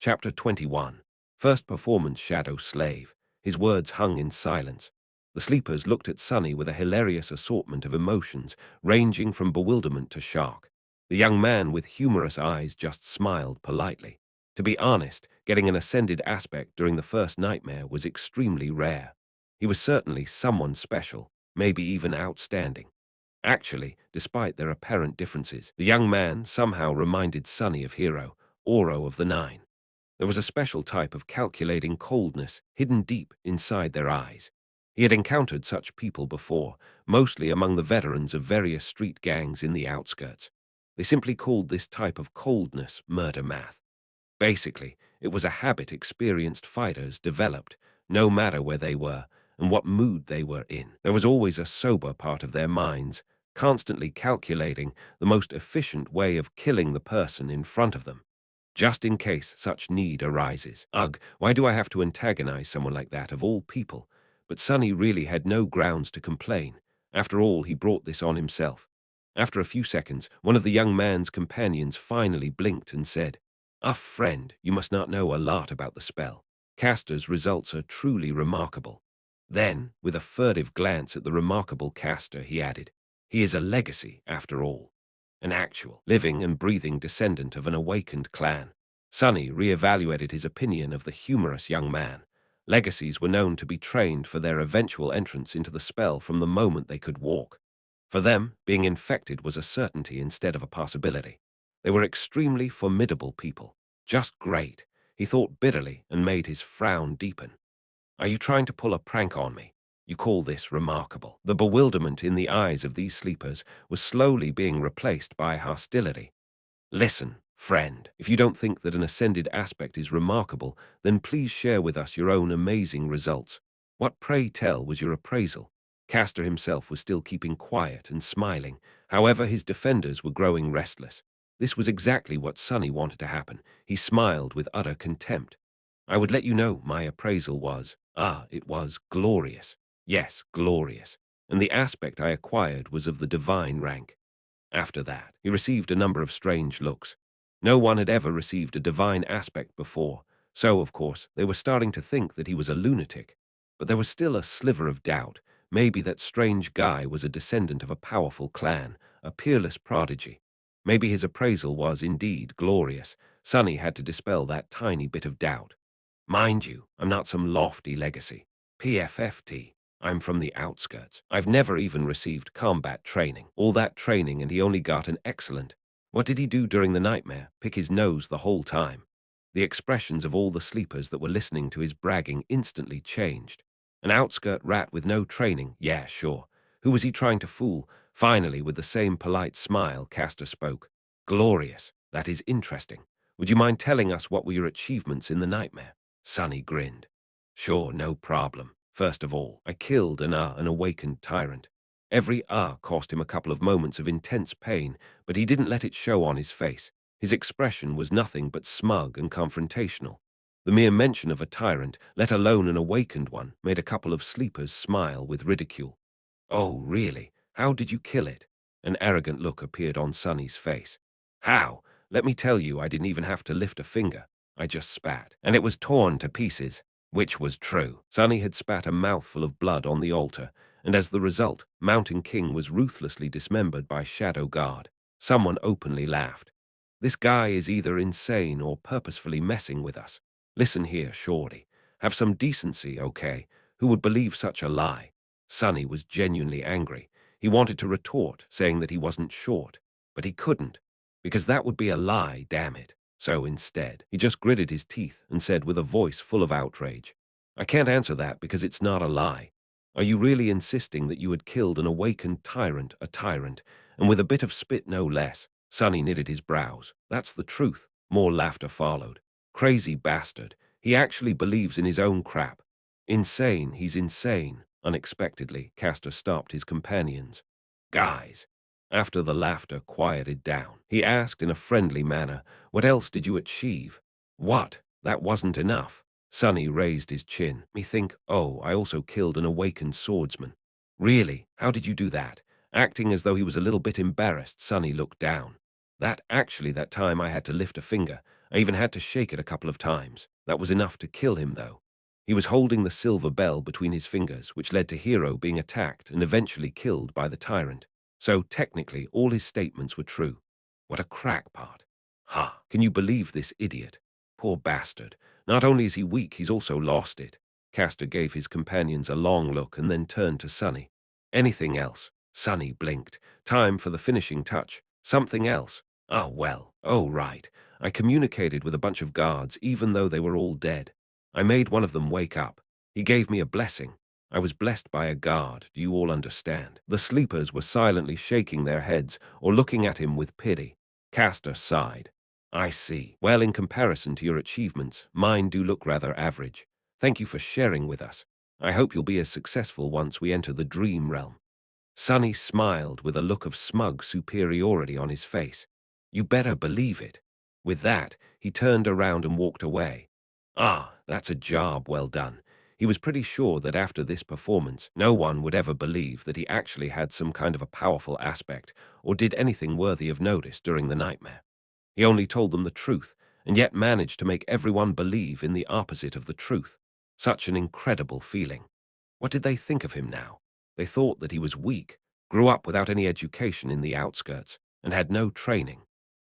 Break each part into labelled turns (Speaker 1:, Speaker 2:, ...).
Speaker 1: Chapter 21. First Performance Shadow Slave. His words hung in silence. The sleepers looked at Sonny with a hilarious assortment of emotions, ranging from bewilderment to shock. The young man with humorous eyes just smiled politely. To be honest, getting an ascended aspect during the first nightmare was extremely rare. He was certainly someone special, maybe even outstanding. Actually, despite their apparent differences, the young man somehow reminded Sonny of Hero, Oro of the Nine. There was a special type of calculating coldness hidden deep inside their eyes. He had encountered such people before, mostly among the veterans of various street gangs in the outskirts. They simply called this type of coldness murder math. Basically, it was a habit experienced fighters developed, no matter where they were and what mood they were in. There was always a sober part of their minds, constantly calculating the most efficient way of killing the person in front of them, just in case such need arises. Ugh, why do I have to antagonize someone like that of all people? But Sonny really had no grounds to complain. After all, he brought this on himself. After a few seconds, one of the young man's companions finally blinked and said, "Ah, friend, you must not know a lot about the spell. Caster's results are truly remarkable." Then, with a furtive glance at the remarkable caster, he added, "He is a legacy, after all. An actual, living and breathing descendant of an awakened clan." Sonny re-evaluated his opinion of the humorous young man. Legacies were known to be trained for their eventual entrance into the spell from the moment they could walk. For them, being infected was a certainty instead of a possibility. They were extremely formidable people. Just great. He thought bitterly and made his frown deepen. "Are you trying to pull a prank on me? You call this remarkable?" The bewilderment in the eyes of these sleepers was slowly being replaced by hostility. "Listen, friend, if you don't think that an ascended aspect is remarkable, then please share with us your own amazing results. What, pray tell, was your appraisal?" Castor himself was still keeping quiet and smiling. However, his defenders were growing restless. This was exactly what Sonny wanted to happen. He smiled with utter contempt. "I would let you know my appraisal was, it was glorious. Yes, glorious. And the aspect I acquired was of the divine rank." After that, he received a number of strange looks. No one had ever received a divine aspect before, so, of course, they were starting to think that he was a lunatic. But there was still a sliver of doubt. Maybe that strange guy was a descendant of a powerful clan, a peerless prodigy. Maybe his appraisal was indeed glorious. Sonny had to dispel that tiny bit of doubt. "Mind you, I'm not some lofty legacy. PFFT. I'm from the outskirts. I've never even received combat training. All that training and he only got an excellent. What did he do during the nightmare? Pick his nose the whole time." The expressions of all the sleepers that were listening to his bragging instantly changed. An outskirt rat with no training? Yeah, sure. Who was he trying to fool? Finally, with the same polite smile, Castor spoke. "Glorious. That is interesting. Would you mind telling us what were your achievements in the nightmare?" Sonny grinned. "Sure, no problem. First of all, I killed an awakened tyrant. Every cost him a couple of moments of intense pain, but he didn't let it show on his face. His expression was nothing but smug and confrontational. The mere mention of a tyrant, let alone an awakened one, made a couple of sleepers smile with ridicule. "Oh, really? How did you kill it?" An arrogant look appeared on Sonny's face. "How? Let me tell you, I didn't even have to lift a finger. I just spat, and it was torn to pieces." Which was true. Sonny had spat a mouthful of blood on the altar, and as the result, Mountain King was ruthlessly dismembered by Shadow Guard. Someone openly laughed. "This guy is either insane or purposefully messing with us. Listen here, shorty. Have some decency, okay? Who would believe such a lie?" Sonny was genuinely angry. He wanted to retort, saying that he wasn't short, but he couldn't, because that would be a lie, damn it. So instead, he just gritted his teeth and said with a voice full of outrage, "I can't answer that because it's not a lie. Are you really insisting that you had killed an awakened tyrant, and with a bit of spit no less?" Sonny knitted his brows. "That's the truth." More laughter followed. "Crazy bastard. He actually believes in his own crap. Insane, he's insane." Unexpectedly, Castor stopped his companions. "Guys." After the laughter quieted down, he asked in a friendly manner, "What else did you achieve?" "What? That wasn't enough." Sonny raised his chin. "Me think, I also killed an awakened swordsman." "Really? How did you do that?" Acting as though he was a little bit embarrassed, Sonny looked down. That time I had to lift a finger. I even had to shake it a couple of times. That was enough to kill him, though. He was holding the silver bell between his fingers, which led to Hero being attacked and eventually killed by the tyrant. So, technically, all his statements were true. What a crackpot. Ha! Can you believe this idiot? Poor bastard. Not only is he weak, he's also lost it. Castor gave his companions a long look and then turned to Sunny. Anything else? Sunny blinked. Time for the finishing touch. Something else. Oh, well. Oh, right. I communicated with a bunch of guards, even though they were all dead. I made one of them wake up. He gave me a blessing. I was blessed by a guard, do you all understand? The sleepers were silently shaking their heads or looking at him with pity. Castor sighed. I see. Well, in comparison to your achievements, mine do look rather average. Thank you for sharing with us. I hope you'll be as successful once we enter the dream realm. Sunny smiled with a look of smug superiority on his face. You better believe it. With that, he turned around and walked away. Ah, that's a job well done. He was pretty sure that after this performance, no one would ever believe that he actually had some kind of a powerful aspect or did anything worthy of notice during the nightmare. He only told them the truth, and yet managed to make everyone believe in the opposite of the truth. Such an incredible feeling. What did they think of him now? They thought that he was weak, grew up without any education in the outskirts, and had no training.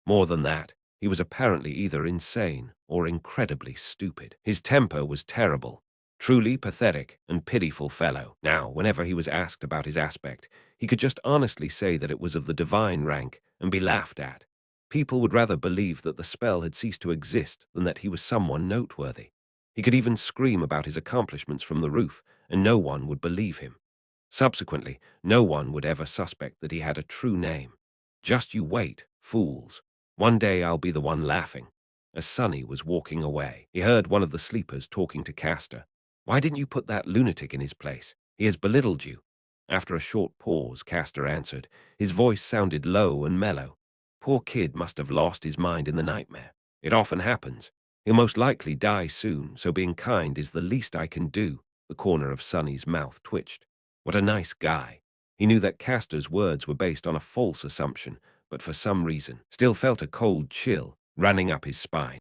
Speaker 1: More than that, he was apparently either insane or incredibly stupid. His temper was terrible. Truly pathetic and pitiful fellow. Now, whenever he was asked about his aspect, he could just honestly say that it was of the divine rank and be laughed at. People would rather believe that the spell had ceased to exist than that he was someone noteworthy. He could even scream about his accomplishments from the roof, and no one would believe him. Subsequently, no one would ever suspect that he had a true name. Just you wait, fools. One day I'll be the one laughing. As Sunny was walking away, he heard one of the sleepers talking to Castor. Why didn't you put that lunatic in his place? He has belittled you. After a short pause, Castor answered. His voice sounded low and mellow. Poor kid must have lost his mind in the nightmare. It often happens. He'll most likely die soon, so being kind is the least I can do. The corner of Sunny's mouth twitched. What a nice guy. He knew that Castor's words were based on a false assumption, but for some reason, still felt a cold chill running up his spine.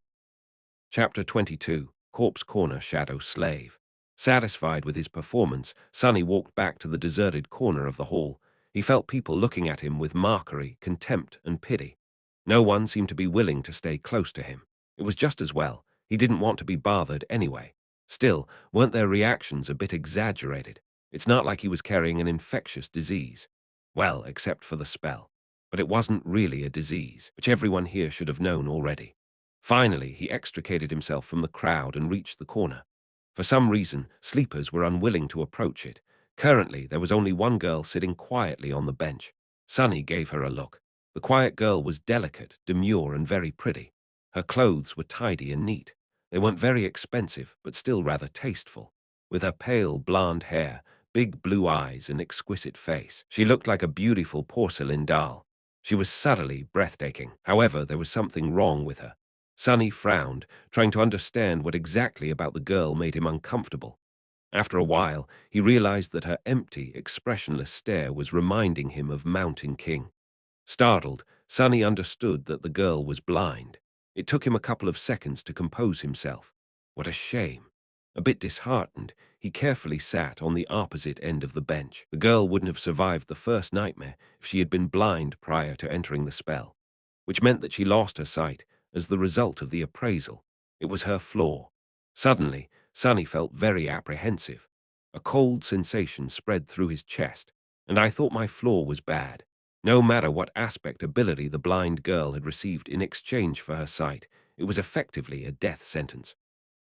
Speaker 1: Chapter 22, Corpse Corner Shadow Slave. Satisfied with his performance, Sunny walked back to the deserted corner of the hall. He felt people looking at him with mockery, contempt, and pity. No one seemed to be willing to stay close to him. It was just as well. He didn't want to be bothered anyway. Still, weren't their reactions a bit exaggerated? It's not like he was carrying an infectious disease. Well, except for the spell. But it wasn't really a disease, which everyone here should have known already. Finally, he extricated himself from the crowd and reached the corner. For some reason, sleepers were unwilling to approach it. Currently, there was only one girl sitting quietly on the bench. Sunny gave her a look. The quiet girl was delicate, demure, and very pretty. Her clothes were tidy and neat. They weren't very expensive, but still rather tasteful. With her pale, blonde hair, big blue eyes, and exquisite face, she looked like a beautiful porcelain doll. She was subtly breathtaking. However, there was something wrong with her. Sunny frowned, trying to understand what exactly about the girl made him uncomfortable. After a while, he realized that her empty, expressionless stare was reminding him of Mountain King. Startled, Sunny understood that the girl was blind. It took him a couple of seconds to compose himself. What a shame. A bit disheartened, he carefully sat on the opposite end of the bench. The girl wouldn't have survived the first nightmare if she had been blind prior to entering the spell, which meant that she lost her sight as the result of the appraisal. It was her flaw. Suddenly, Sunny felt very apprehensive. A cold sensation spread through his chest, and I thought my flaw was bad. No matter what aspect ability the blind girl had received in exchange for her sight, it was effectively a death sentence.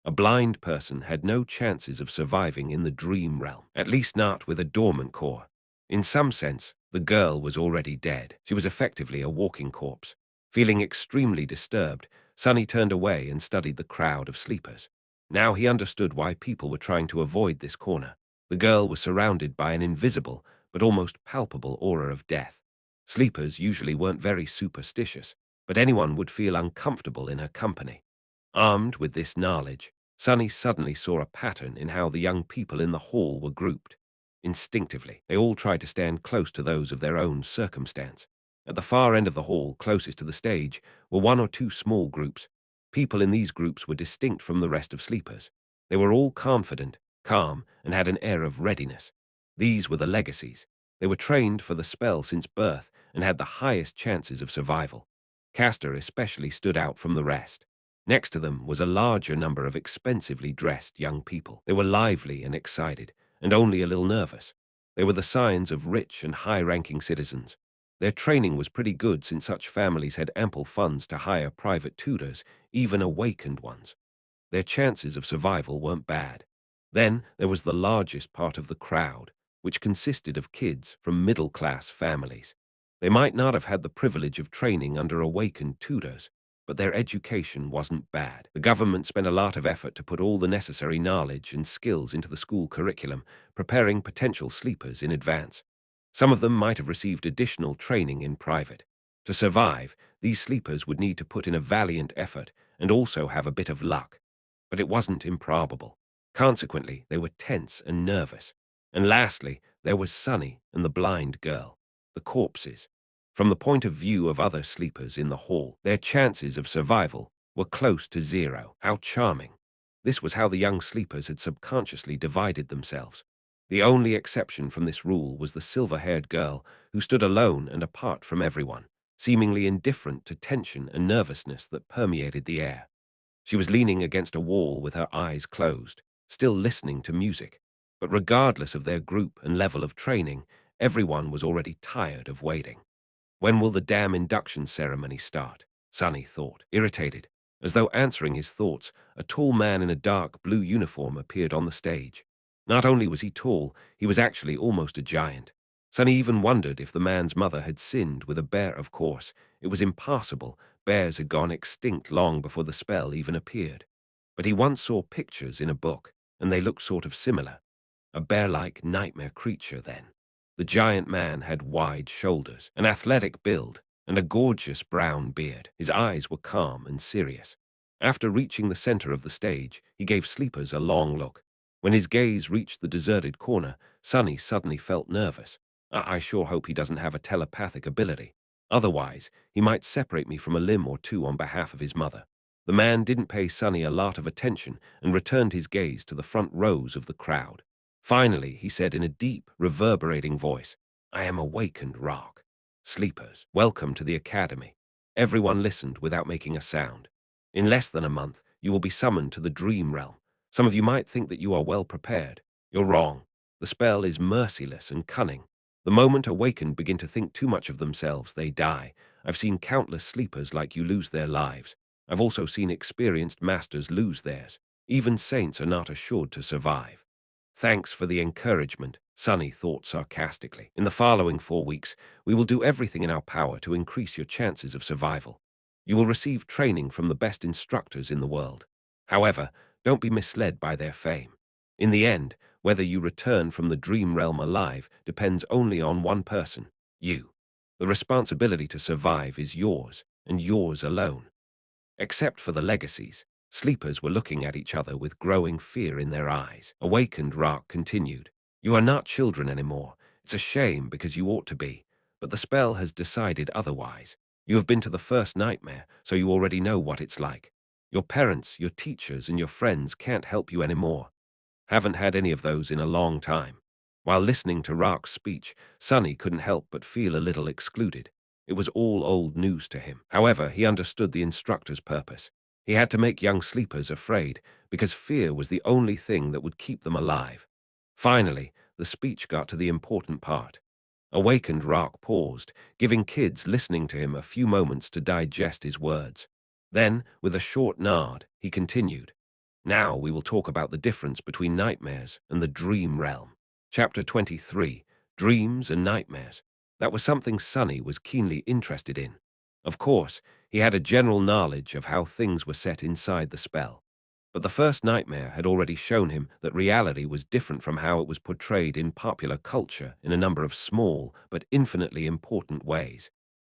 Speaker 1: A blind person had no chances of surviving in the dream realm, at least not with a dormant core. In some sense, the girl was already dead. She was effectively a walking corpse. Feeling extremely disturbed, Sunny turned away and studied the crowd of sleepers. Now he understood why people were trying to avoid this corner. The girl was surrounded by an invisible but almost palpable aura of death. Sleepers usually weren't very superstitious, but anyone would feel uncomfortable in her company. Armed with this knowledge, Sunny suddenly saw a pattern in how the young people in the hall were grouped. Instinctively, they all tried to stand close to those of their own circumstance. At the far end of the hall, closest to the stage, were one or two small groups. People in these groups were distinct from the rest of sleepers. They were all confident, calm, and had an air of readiness. These were the legacies. They were trained for the spell since birth and had the highest chances of survival. Castor especially stood out from the rest. Next to them was a larger number of expensively dressed young people. They were lively and excited, and only a little nervous. They were the signs of rich and high-ranking citizens. Their training was pretty good since such families had ample funds to hire private tutors, even awakened ones. Their chances of survival weren't bad. Then there was the largest part of the crowd, which consisted of kids from middle-class families. They might not have had the privilege of training under awakened tutors, but their education wasn't bad. The government spent a lot of effort to put all the necessary knowledge and skills into the school curriculum, preparing potential sleepers in advance. Some of them might have received additional training in private. To survive, these sleepers would need to put in a valiant effort and also have a bit of luck. But it wasn't improbable. Consequently, they were tense and nervous. And lastly, there was Sunny and the blind girl, the corpses. From the point of view of other sleepers in the hall, their chances of survival were close to zero. How charming. This was how the young sleepers had subconsciously divided themselves. The only exception from this rule was the silver-haired girl who stood alone and apart from everyone, seemingly indifferent to tension and nervousness that permeated the air. She was leaning against a wall with her eyes closed, still listening to music. But regardless of their group and level of training, everyone was already tired of waiting. When will the damn induction ceremony start? Sunny thought, irritated. As though answering his thoughts, a tall man in a dark blue uniform appeared on the stage. Not only was he tall, he was actually almost a giant. Sunny even wondered if the man's mother had sinned with a bear. Of course, it was impossible. Bears had gone extinct long before the spell even appeared. But he once saw pictures in a book, and they looked sort of similar. A bear-like nightmare creature, then. The giant man had wide shoulders, an athletic build, and a gorgeous brown beard. His eyes were calm and serious. After reaching the center of the stage, he gave sleepers a long look. When his gaze reached the deserted corner, Sunny suddenly felt nervous. I sure hope he doesn't have a telepathic ability. Otherwise, he might separate me from a limb or two on behalf of his mother. The man didn't pay Sunny a lot of attention and returned his gaze to the front rows of the crowd. Finally, he said in a deep, reverberating voice, "I am awakened, Rock. Sleepers, welcome to the academy." Everyone listened without making a sound. In less than a month, you will be summoned to the dream realm. Some of you might think that you are well prepared. You're wrong. The spell is merciless and cunning. The moment awakened begin to think too much of themselves, they die. I've seen countless sleepers like you lose their lives. I've also seen experienced masters lose theirs. Even saints are not assured to survive. Thanks for the encouragement, Sunny thought sarcastically. In the following 4 weeks, we will do everything in our power to increase your chances of survival. You will receive training from the best instructors in the world. However, don't be misled by their fame. In the end, whether you return from the dream realm alive depends only on one person, you. The responsibility to survive is yours, and yours alone. Except for the legacies, sleepers were looking at each other with growing fear in their eyes. Awakened, Rock continued. You are not children anymore. It's a shame because you ought to be, but the spell has decided otherwise. You have been to the first nightmare, so you already know what it's like. Your parents, your teachers, and your friends can't help you anymore. Haven't had any of those in a long time. While listening to Rock's speech, Sunny couldn't help but feel a little excluded. It was all old news to him. However, he understood the instructor's purpose. He had to make young sleepers afraid, because fear was the only thing that would keep them alive. Finally, the speech got to the important part. Awakened, Rock paused, giving kids listening to him a few moments to digest his words. Then, with a short nod, he continued. Now we will talk about the difference between nightmares and the dream realm. Chapter 23, Dreams and Nightmares. That was something Sunny was keenly interested in. Of course, he had a general knowledge of how things were set inside the spell. But the first nightmare had already shown him that reality was different from how it was portrayed in popular culture in a number of small but infinitely important ways.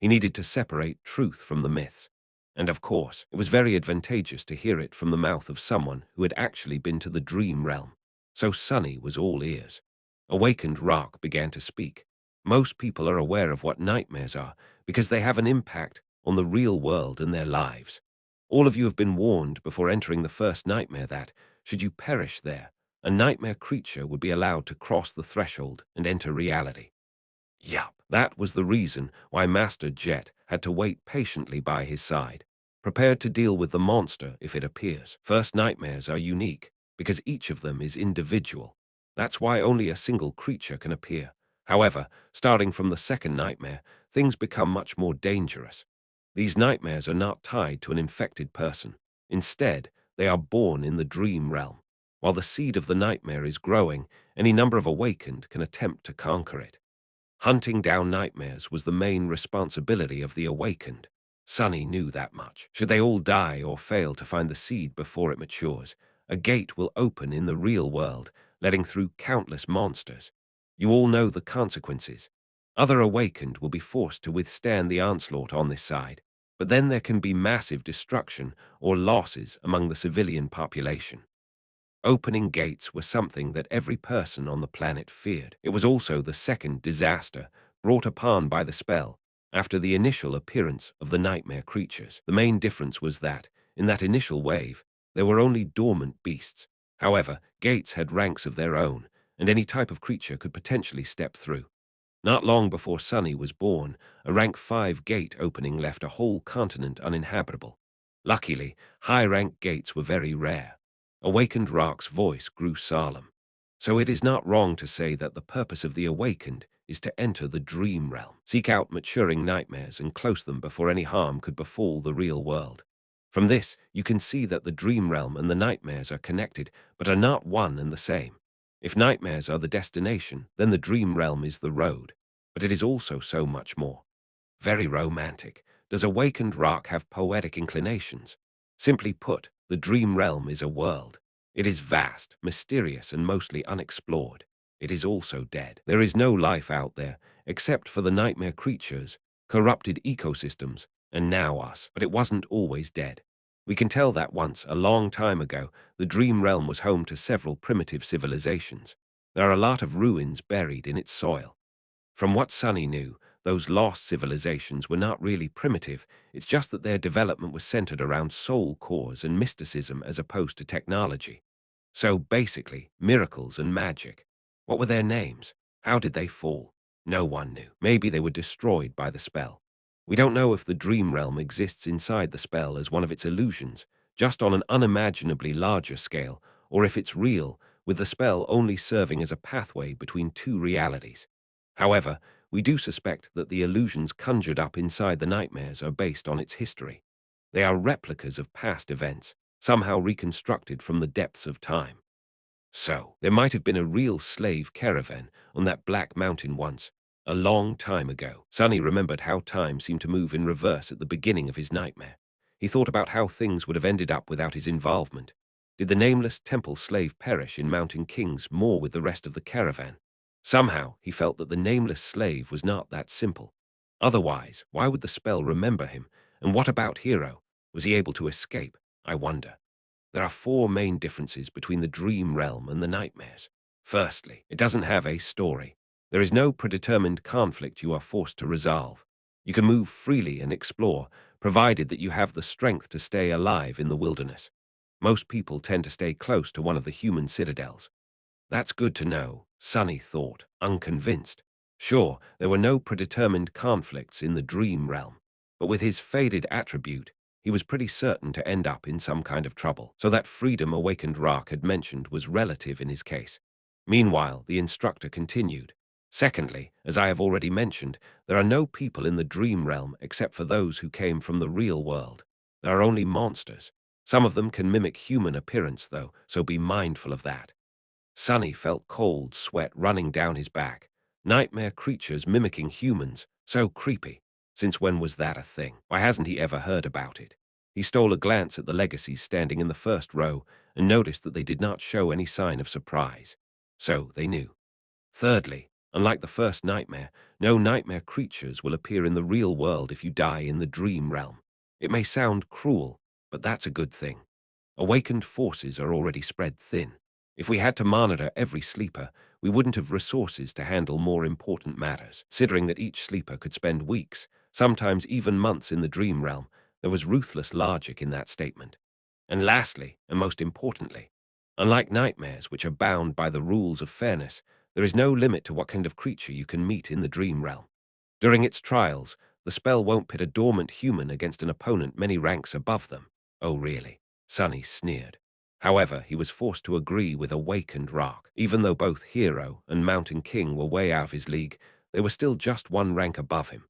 Speaker 1: He needed to separate truth from the myths. And of course, it was very advantageous to hear it from the mouth of someone who had actually been to the dream realm. So Sunny was all ears. Awakened, Rock began to speak. Most people are aware of what nightmares are because they have an impact on the real world and their lives. All of you have been warned before entering the first nightmare that, should you perish there, a nightmare creature would be allowed to cross the threshold and enter reality. Yup, that was the reason why Master Jet had to wait patiently by his side, prepared to deal with the monster if it appears. First nightmares are unique, because each of them is individual. That's why only a single creature can appear. However, starting from the second nightmare, things become much more dangerous. These nightmares are not tied to an infected person. Instead, they are born in the dream realm. While the seed of the nightmare is growing, any number of awakened can attempt to conquer it. Hunting down nightmares was the main responsibility of the awakened. Sunny knew that much. Should they all die or fail to find the seed before it matures, a gate will open in the real world, letting through countless monsters. You all know the consequences. Other awakened will be forced to withstand the onslaught on this side, but then there can be massive destruction or losses among the civilian population. Opening gates was something that every person on the planet feared. It was also the second disaster brought upon by the spell after the initial appearance of the nightmare creatures. The main difference was that, in that initial wave, there were only dormant beasts. However, gates had ranks of their own, and any type of creature could potentially step through. Not long before Sunny was born, a rank 5 gate opening left a whole continent uninhabitable. Luckily, high-rank gates were very rare. Awakened Rock's voice grew solemn. So it is not wrong to say that the purpose of the awakened is to enter the dream realm, seek out maturing nightmares and close them before any harm could befall the real world. From this, you can see that the dream realm and the nightmares are connected, but are not one and the same. If nightmares are the destination, then the dream realm is the road. But it is also so much more. Very romantic. Does Awakened Rock have poetic inclinations? Simply put, the dream realm is a world. It is vast, mysterious, and mostly unexplored. It is also dead. There is no life out there, except for the nightmare creatures, corrupted ecosystems, and now us. But it wasn't always dead. We can tell that once, a long time ago, the dream realm was home to several primitive civilizations. There are a lot of ruins buried in its soil. From what Sunny knew, those lost civilizations were not really primitive, it's just that their development was centered around soul cores and mysticism as opposed to technology. So basically, miracles and magic. What were their names? How did they fall? No one knew. Maybe they were destroyed by the spell. We don't know if the dream realm exists inside the spell as one of its illusions, just on an unimaginably larger scale, or if it's real, with the spell only serving as a pathway between two realities. However, we do suspect that the illusions conjured up inside the nightmares are based on its history. They are replicas of past events, somehow reconstructed from the depths of time. So, there might have been a real slave caravan on that black mountain once, a long time ago. Sunny remembered how time seemed to move in reverse at the beginning of his nightmare. He thought about how things would have ended up without his involvement. Did the nameless temple slave perish in Mountain King's more with the rest of the caravan? Somehow, he felt that the nameless slave was not that simple. Otherwise, why would the spell remember him? And what about Hero? Was he able to escape? I wonder. There are four main differences between the dream realm and the nightmares. Firstly, it doesn't have a story. There is no predetermined conflict you are forced to resolve. You can move freely and explore, provided that you have the strength to stay alive in the wilderness. Most people tend to stay close to one of the human citadels. That's good to know, Sunny thought, unconvinced. Sure, there were no predetermined conflicts in the dream realm, but with his faded attribute, he was pretty certain to end up in some kind of trouble. So that freedom Awakened Rock had mentioned was relative in his case. Meanwhile, the instructor continued. Secondly, as I have already mentioned, there are no people in the dream realm except for those who came from the real world. There are only monsters. Some of them can mimic human appearance, though, so be mindful of that. Sunny felt cold sweat running down his back. Nightmare creatures mimicking humans. So creepy. Since when was that a thing? Why hasn't he ever heard about it? He stole a glance at the legacies standing in the first row and noticed that they did not show any sign of surprise. So they knew. Thirdly, unlike the first nightmare, no nightmare creatures will appear in the real world if you die in the dream realm. It may sound cruel, but that's a good thing. Awakened forces are already spread thin. If we had to monitor every sleeper, we wouldn't have resources to handle more important matters. Considering that each sleeper could spend weeks, sometimes even months in the dream realm, There was ruthless logic in that statement. And lastly, and most importantly, unlike nightmares which are bound by the rules of fairness, there is no limit to what kind of creature you can meet in the dream realm. During its trials, the spell won't pit a dormant human against an opponent many ranks above them. Oh, really? Sunny sneered. However, he was forced to agree with awakened Rock. Even though both Hero and Mountain King were way out of his league, they were still just one rank above him.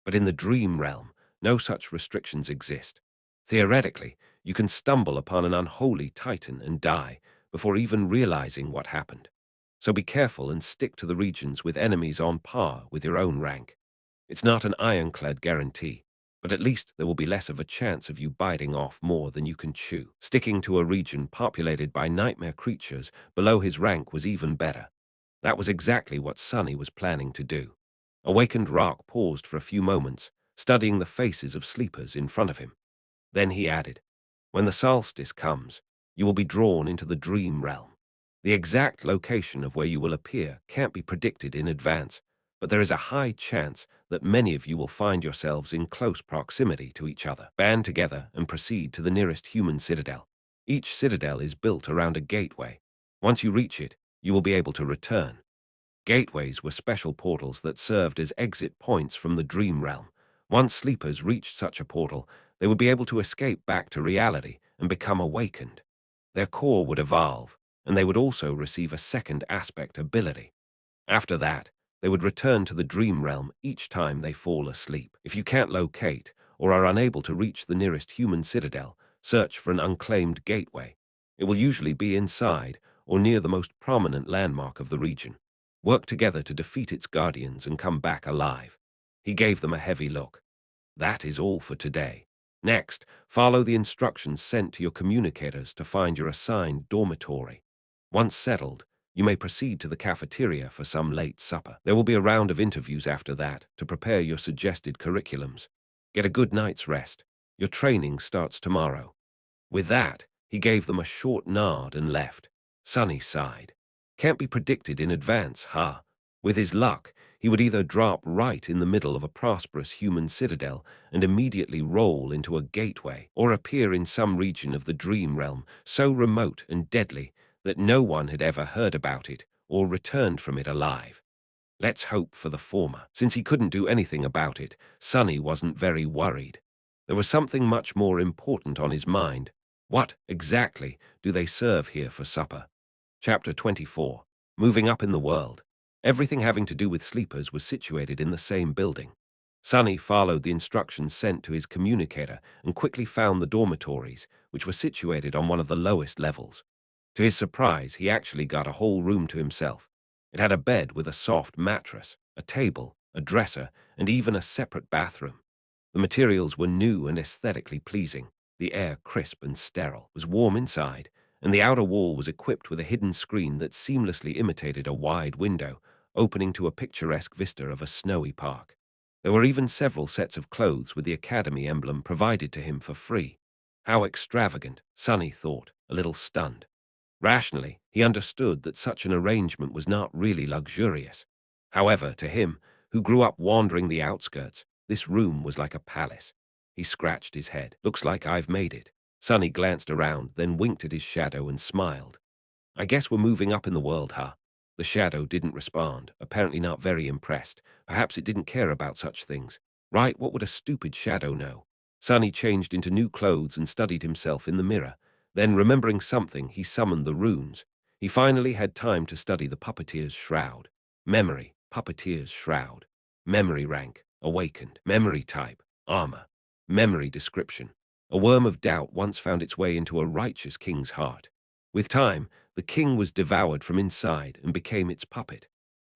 Speaker 1: But in the dream realm, no such restrictions exist. Theoretically, you can stumble upon an unholy titan and die before even realizing what happened. So be careful and stick to the regions with enemies on par with your own rank. It's not an ironclad guarantee, but at least there will be less of a chance of you biting off more than you can chew. Sticking to a region populated by nightmare creatures below his rank was even better. That was exactly what Sunny was planning to do. Awakened Rock paused for a few moments, studying the faces of sleepers in front of him. Then he added, "When the solstice comes, you will be drawn into the dream realm. The exact location of where you will appear can't be predicted in advance, but there is a high chance that many of you will find yourselves in close proximity to each other. Band together and proceed to the nearest human citadel. Each citadel is built around a gateway. Once you reach it, you will be able to return." Gateways were special portals that served as exit points from the dream realm. Once sleepers reached such a portal, they would be able to escape back to reality and become awakened. Their core would evolve, and they would also receive a second aspect ability. After that, they would return to the dream realm each time they fall asleep. If you can't locate or are unable to reach the nearest human citadel, search for an unclaimed gateway. It will usually be inside or near the most prominent landmark of the region. Work together to defeat its guardians and come back alive. He gave them a heavy look. That is all for today. Next, follow the instructions sent to your communicators to find your assigned dormitory. Once settled, you may proceed to the cafeteria for some late supper. There will be a round of interviews after that to prepare your suggested curriculums. Get a good night's rest. Your training starts tomorrow. With that, he gave them a short nod and left. Sunny sighed. Can't be predicted in advance, huh? With his luck, he would either drop right in the middle of a prosperous human citadel and immediately roll into a gateway, or appear in some region of the dream realm so remote and deadly that no one had ever heard about it or returned from it alive. Let's hope for the former. Since he couldn't do anything about it, Sunny wasn't very worried. There was something much more important on his mind. What, exactly, do they serve here for supper? Chapter 24. Moving up in the world. Everything having to do with sleepers was situated in the same building. Sunny followed the instructions sent to his communicator and quickly found the dormitories, which were situated on one of the lowest levels. To his surprise, he actually got a whole room to himself. It had a bed with a soft mattress, a table, a dresser, and even a separate bathroom. The materials were new and aesthetically pleasing. The air, crisp and sterile, was warm inside, and the outer wall was equipped with a hidden screen that seamlessly imitated a wide window, opening to a picturesque vista of a snowy park. There were even several sets of clothes with the Academy emblem provided to him for free. How extravagant, Sunny thought, a little stunned. Rationally, he understood that such an arrangement was not really luxurious. However, to him, who grew up wandering the outskirts, this room was like a palace. He scratched his head. "Looks like I've made it." Sonny glanced around, then winked at his shadow and smiled. "I guess we're moving up in the world, huh?" The shadow didn't respond, apparently not very impressed. Perhaps it didn't care about such things. Right, what would a stupid shadow know? Sonny changed into new clothes and studied himself in the mirror. Then, remembering something, he summoned the runes. He finally had time to study the puppeteer's shroud. Memory, puppeteer's shroud. Memory rank, awakened. Memory type, armor. Memory description. A worm of doubt once found its way into a righteous king's heart. With time, the king was devoured from inside and became its puppet.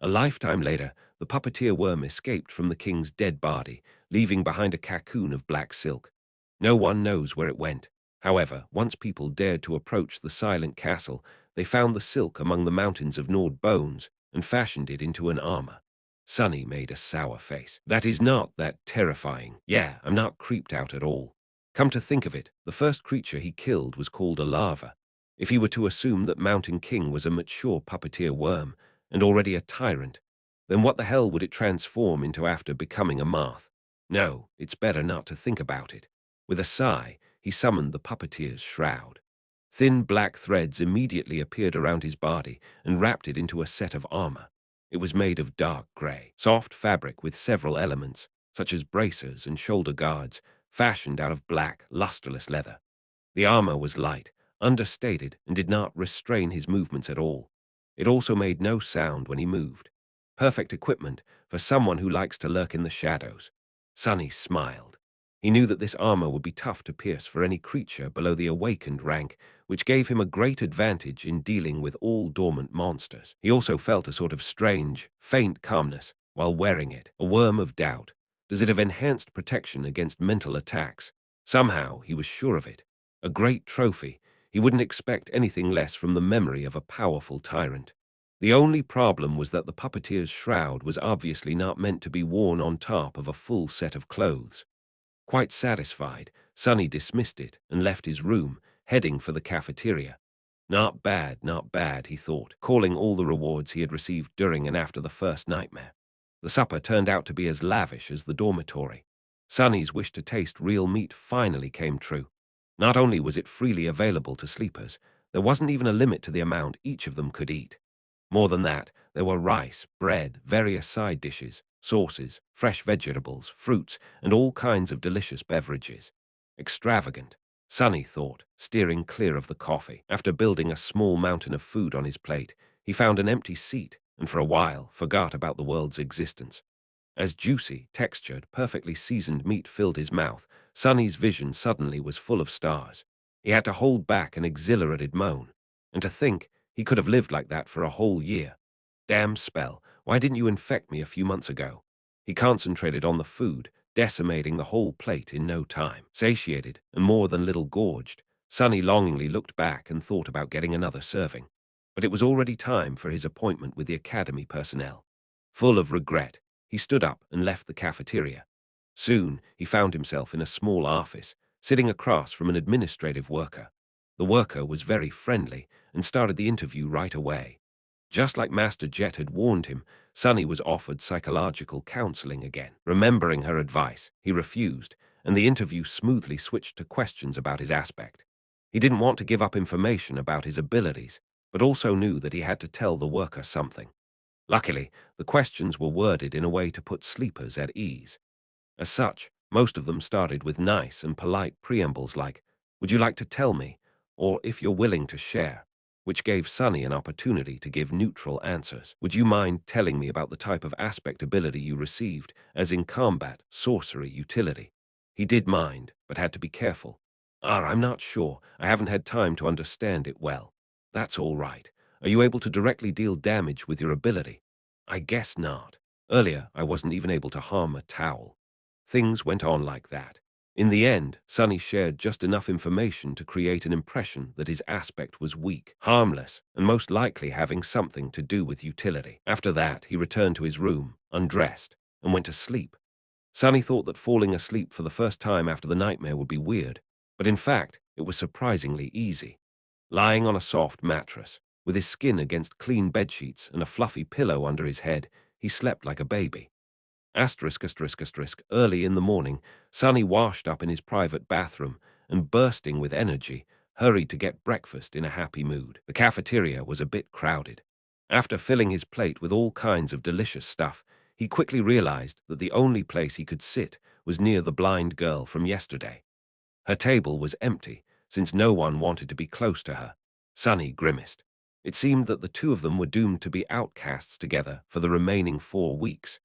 Speaker 1: A lifetime later, the puppeteer worm escaped from the king's dead body, leaving behind a cocoon of black silk. No one knows where it went. However, once people dared to approach the silent castle, they found the silk among the mountains of gnawed bones and fashioned it into an armor. Sunny made a sour face. "That is not that terrifying. Yeah, I'm not creeped out at all. Come to think of it, the first creature he killed was called a larva. If he were to assume that Mountain King was a mature puppeteer worm and already a tyrant, then what the hell would it transform into after becoming a moth? No, it's better not to think about it." With a sigh, he summoned the puppeteer's shroud. Thin black threads immediately appeared around his body and wrapped it into a set of armor. It was made of dark gray, soft fabric with several elements, such as bracers and shoulder guards, fashioned out of black, lusterless leather. The armor was light, understated, and did not restrain his movements at all. It also made no sound when he moved. Perfect equipment for someone who likes to lurk in the shadows. Sonny smiled. He knew that this armor would be tough to pierce for any creature below the awakened rank, which gave him a great advantage in dealing with all dormant monsters. He also felt a sort of strange, faint calmness while wearing it, a worm of doubt. Does it have enhanced protection against mental attacks? Somehow he was sure of it. A great trophy. He wouldn't expect anything less from the memory of a powerful tyrant. The only problem was that the puppeteer's shroud was obviously not meant to be worn on top of a full set of clothes. Quite satisfied, Sonny dismissed it and left his room, heading for the cafeteria. Not bad, he thought, calling all the rewards he had received during and after the first nightmare. The supper turned out to be as lavish as the dormitory. Sonny's wish to taste real meat finally came true. Not only was it freely available to sleepers, there wasn't even a limit to the amount each of them could eat. More than that, there were rice, bread, various side dishes, sauces, fresh vegetables, fruits, and all kinds of delicious beverages. Extravagant, Sonny thought, steering clear of the coffee. After building a small mountain of food on his plate, he found an empty seat and for a while forgot about the world's existence. As juicy, textured, perfectly seasoned meat filled his mouth, Sonny's vision suddenly was full of stars. He had to hold back an exhilarated moan. And to think he could have lived like that for a whole year. Damn spell, why didn't you infect me a few months ago? He concentrated on the food, decimating the whole plate in no time. Satiated and more than little gorged, Sonny longingly looked back and thought about getting another serving. But it was already time for his appointment with the academy personnel. Full of regret, he stood up and left the cafeteria. Soon, he found himself in a small office, sitting across from an administrative worker. The worker was very friendly and started the interview right away. Just like Master Jet had warned him, Sonny was offered psychological counseling again. Remembering her advice, he refused, and the interview smoothly switched to questions about his aspect. He didn't want to give up information about his abilities, but also knew that he had to tell the worker something. Luckily, the questions were worded in a way to put sleepers at ease. As such, most of them started with nice and polite preambles like, "Would you like to tell me?" or "If you're willing to share," which gave Sonny an opportunity to give neutral answers. "Would you mind telling me about the type of aspect ability you received, as in combat, sorcery, utility?" He did mind, but had to be careful. I'm not sure. I haven't had time to understand it well." "That's all right. Are you able to directly deal damage with your ability?" "I guess not. Earlier, I wasn't even able to harm a towel." Things went on like that. In the end, Sonny shared just enough information to create an impression that his aspect was weak, harmless, and most likely having something to do with utility. After that, he returned to his room, undressed, and went to sleep. Sonny thought that falling asleep for the first time after the nightmare would be weird, but in fact, it was surprisingly easy. Lying on a soft mattress, with his skin against clean bedsheets and a fluffy pillow under his head, he slept like a baby. Early in the morning, Sonny washed up in his private bathroom and, bursting with energy, hurried to get breakfast in a happy mood. The cafeteria was a bit crowded. After filling his plate with all kinds of delicious stuff, he quickly realized that the only place he could sit was near the blind girl from yesterday. Her table was empty, since no one wanted to be close to her. Sonny grimaced. It seemed that the two of them were doomed to be outcasts together for the remaining 4 weeks.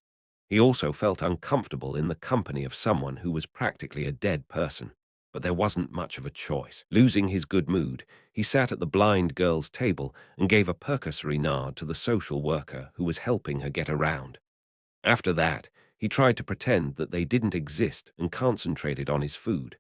Speaker 1: He also felt uncomfortable in the company of someone who was practically a dead person. But there wasn't much of a choice. Losing his good mood, he sat at the blind girl's table and gave a percussory nod to the social worker who was helping her get around. After that, he tried to pretend that they didn't exist and concentrated on his food.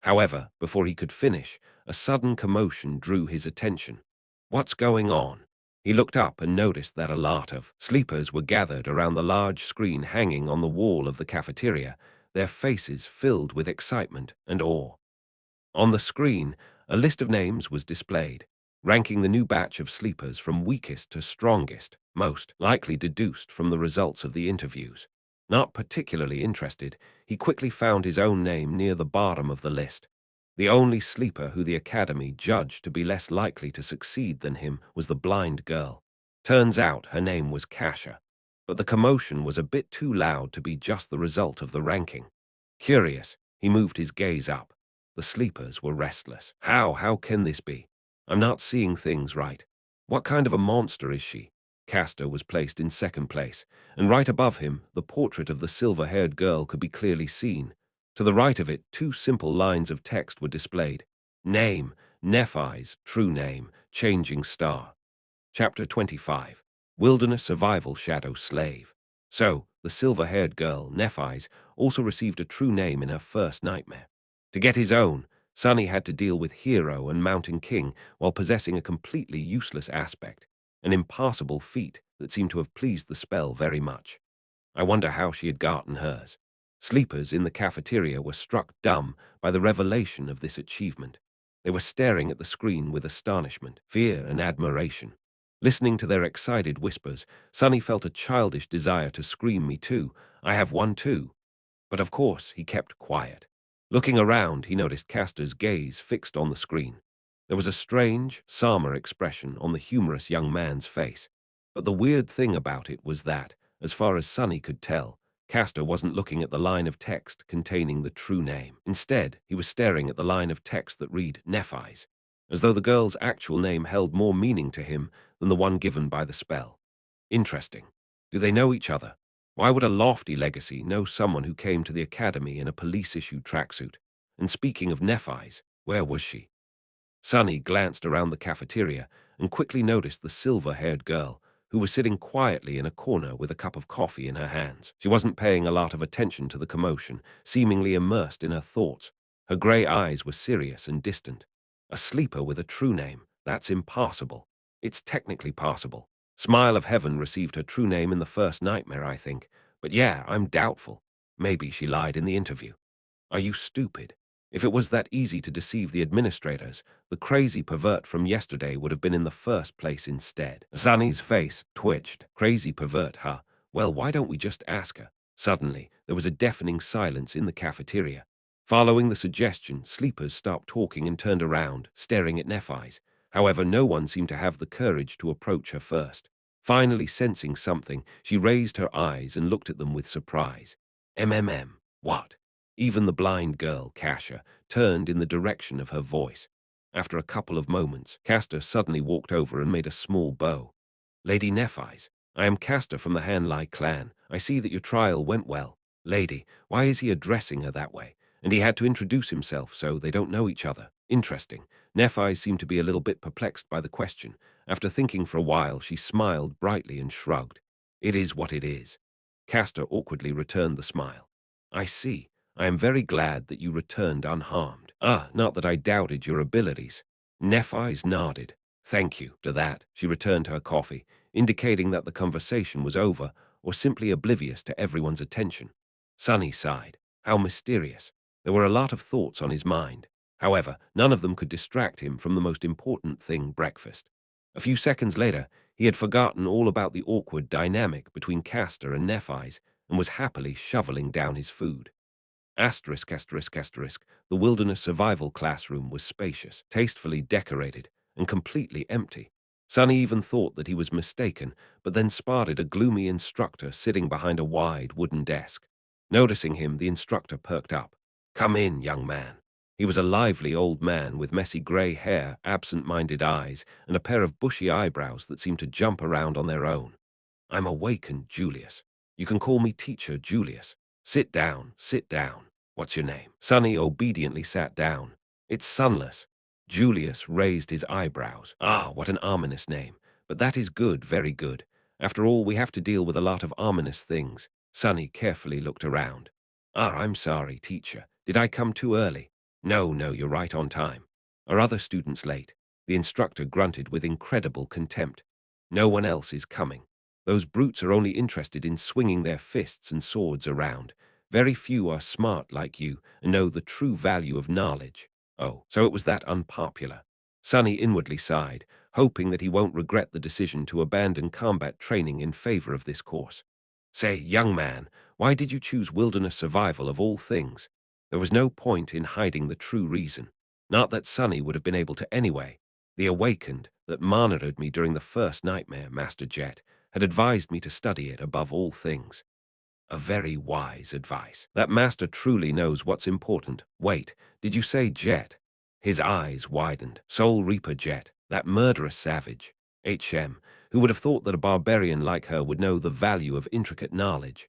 Speaker 1: However, before he could finish, a sudden commotion drew his attention. "What's going on?" He looked up and noticed that a lot of sleepers were gathered around the large screen hanging on the wall of the cafeteria, their faces filled with excitement and awe. On the screen, a list of names was displayed, ranking the new batch of sleepers from weakest to strongest, most likely deduced from the results of the interviews. Not particularly interested, he quickly found his own name near the bottom of the list. The only sleeper who the academy judged to be less likely to succeed than him was the blind girl. Turns out her name was Kasha, but the commotion was a bit too loud to be just the result of the ranking. Curious, he moved his gaze up. The sleepers were restless. How can this be? I'm not seeing things right. What kind of a monster is she? Castor was placed in second place, and right above him, the portrait of the silver-haired girl could be clearly seen. To the right of it, two simple lines of text were displayed. Name, Nephi's true name, changing star. Chapter 25. Wilderness Survival Shadow Slave. So, the silver-haired girl, Nephi's, also received a true name in her first nightmare. To get his own, Sunny had to deal with Hero and Mountain King while possessing a completely useless aspect, an impossible feat that seemed to have pleased the spell very much. I wonder how she had gotten hers. Sleepers in the cafeteria were struck dumb by the revelation of this achievement. They were staring at the screen with astonishment, fear, and admiration. Listening to their excited whispers, Sunny felt a childish desire to scream, "Me too, I have one too." But of course, he kept quiet. Looking around, he noticed Castor's gaze fixed on the screen. There was a strange, somber expression on the humorous young man's face. But the weird thing about it was that, as far as Sunny could tell, Castor wasn't looking at the line of text containing the true name. Instead, he was staring at the line of text that read Nephi's, as though the girl's actual name held more meaning to him than the one given by the spell. Interesting. Do they know each other? Why would a lofty legacy know someone who came to the academy in a police-issued tracksuit? And speaking of Nephi's, where was she? Sunny glanced around the cafeteria and quickly noticed the silver-haired girl, who was sitting quietly in a corner with a cup of coffee in her hands. She wasn't paying a lot of attention to the commotion, seemingly immersed in her thoughts. Her grey eyes were serious and distant. A sleeper with a true name? That's impossible. It's technically possible. Smile of Heaven received her true name in the first nightmare, I think. But yeah, I'm doubtful. Maybe she lied in the interview. Are you stupid? If it was that easy to deceive the administrators, the crazy pervert from yesterday would have been in the first place instead. Sunny's face twitched. Crazy pervert, huh? Well, why don't we just ask her? Suddenly, there was a deafening silence in the cafeteria. Following the suggestion, sleepers stopped talking and turned around, staring at Nephi's. However, no one seemed to have the courage to approach her first. Finally sensing something, she raised her eyes and looked at them with surprise. What? Even the blind girl, Kasha, turned in the direction of her voice. After a couple of moments, Castor suddenly walked over and made a small bow. Lady Nephi's, I am Castor from the Hanlai clan. I see that your trial went well. Lady, why is he addressing her that way? And he had to introduce himself, so they don't know each other. Interesting. Nephi seemed to be a little bit perplexed by the question. After thinking for a while, she smiled brightly and shrugged. It is what it is. Castor awkwardly returned the smile. I see. I am very glad that you returned unharmed. Not that I doubted your abilities. Nephi's nodded. Thank you. To that, she returned her coffee, indicating that the conversation was over, or simply oblivious to everyone's attention. Sunny sighed. How mysterious. There were a lot of thoughts on his mind. However, none of them could distract him from the most important thing, breakfast. A few seconds later, he had forgotten all about the awkward dynamic between Castor and Nephi's and was happily shoveling down his food. The wilderness survival classroom was spacious, tastefully decorated, and completely empty. Sunny even thought that he was mistaken, but then spotted a gloomy instructor sitting behind a wide wooden desk. Noticing him, the instructor perked up. Come in, young man. He was a lively old man with messy grey hair, absent-minded eyes, and a pair of bushy eyebrows that seemed to jump around on their own. I'm awakened, Julius. You can call me Teacher Julius. Sit down, sit down. What's your name? Sunny obediently sat down. It's Sunless. Julius raised his eyebrows. What an ominous name. But that is good, very good. After all, we have to deal with a lot of ominous things. Sunny carefully looked around. I'm sorry, teacher. Did I come too early? No, you're right on time. Are other students late? The instructor grunted with incredible contempt. No one else is coming. Those brutes are only interested in swinging their fists and swords around. Very few are smart like you and know the true value of knowledge. Oh, so it was that unpopular. Sunny inwardly sighed, hoping that he won't regret the decision to abandon combat training in favor of this course. Say, young man, Why did you choose wilderness survival of all things? There was no point in hiding the true reason. Not that Sonny would have been able to anyway. The awakened that monitored me during the first nightmare, Master Jet, had advised me to study it above all things. A very wise advice. That master truly knows what's important. Wait, did you say Jet? His eyes widened. Soul Reaper Jet, that murderous savage. Who would have thought that a barbarian like her would know the value of intricate knowledge?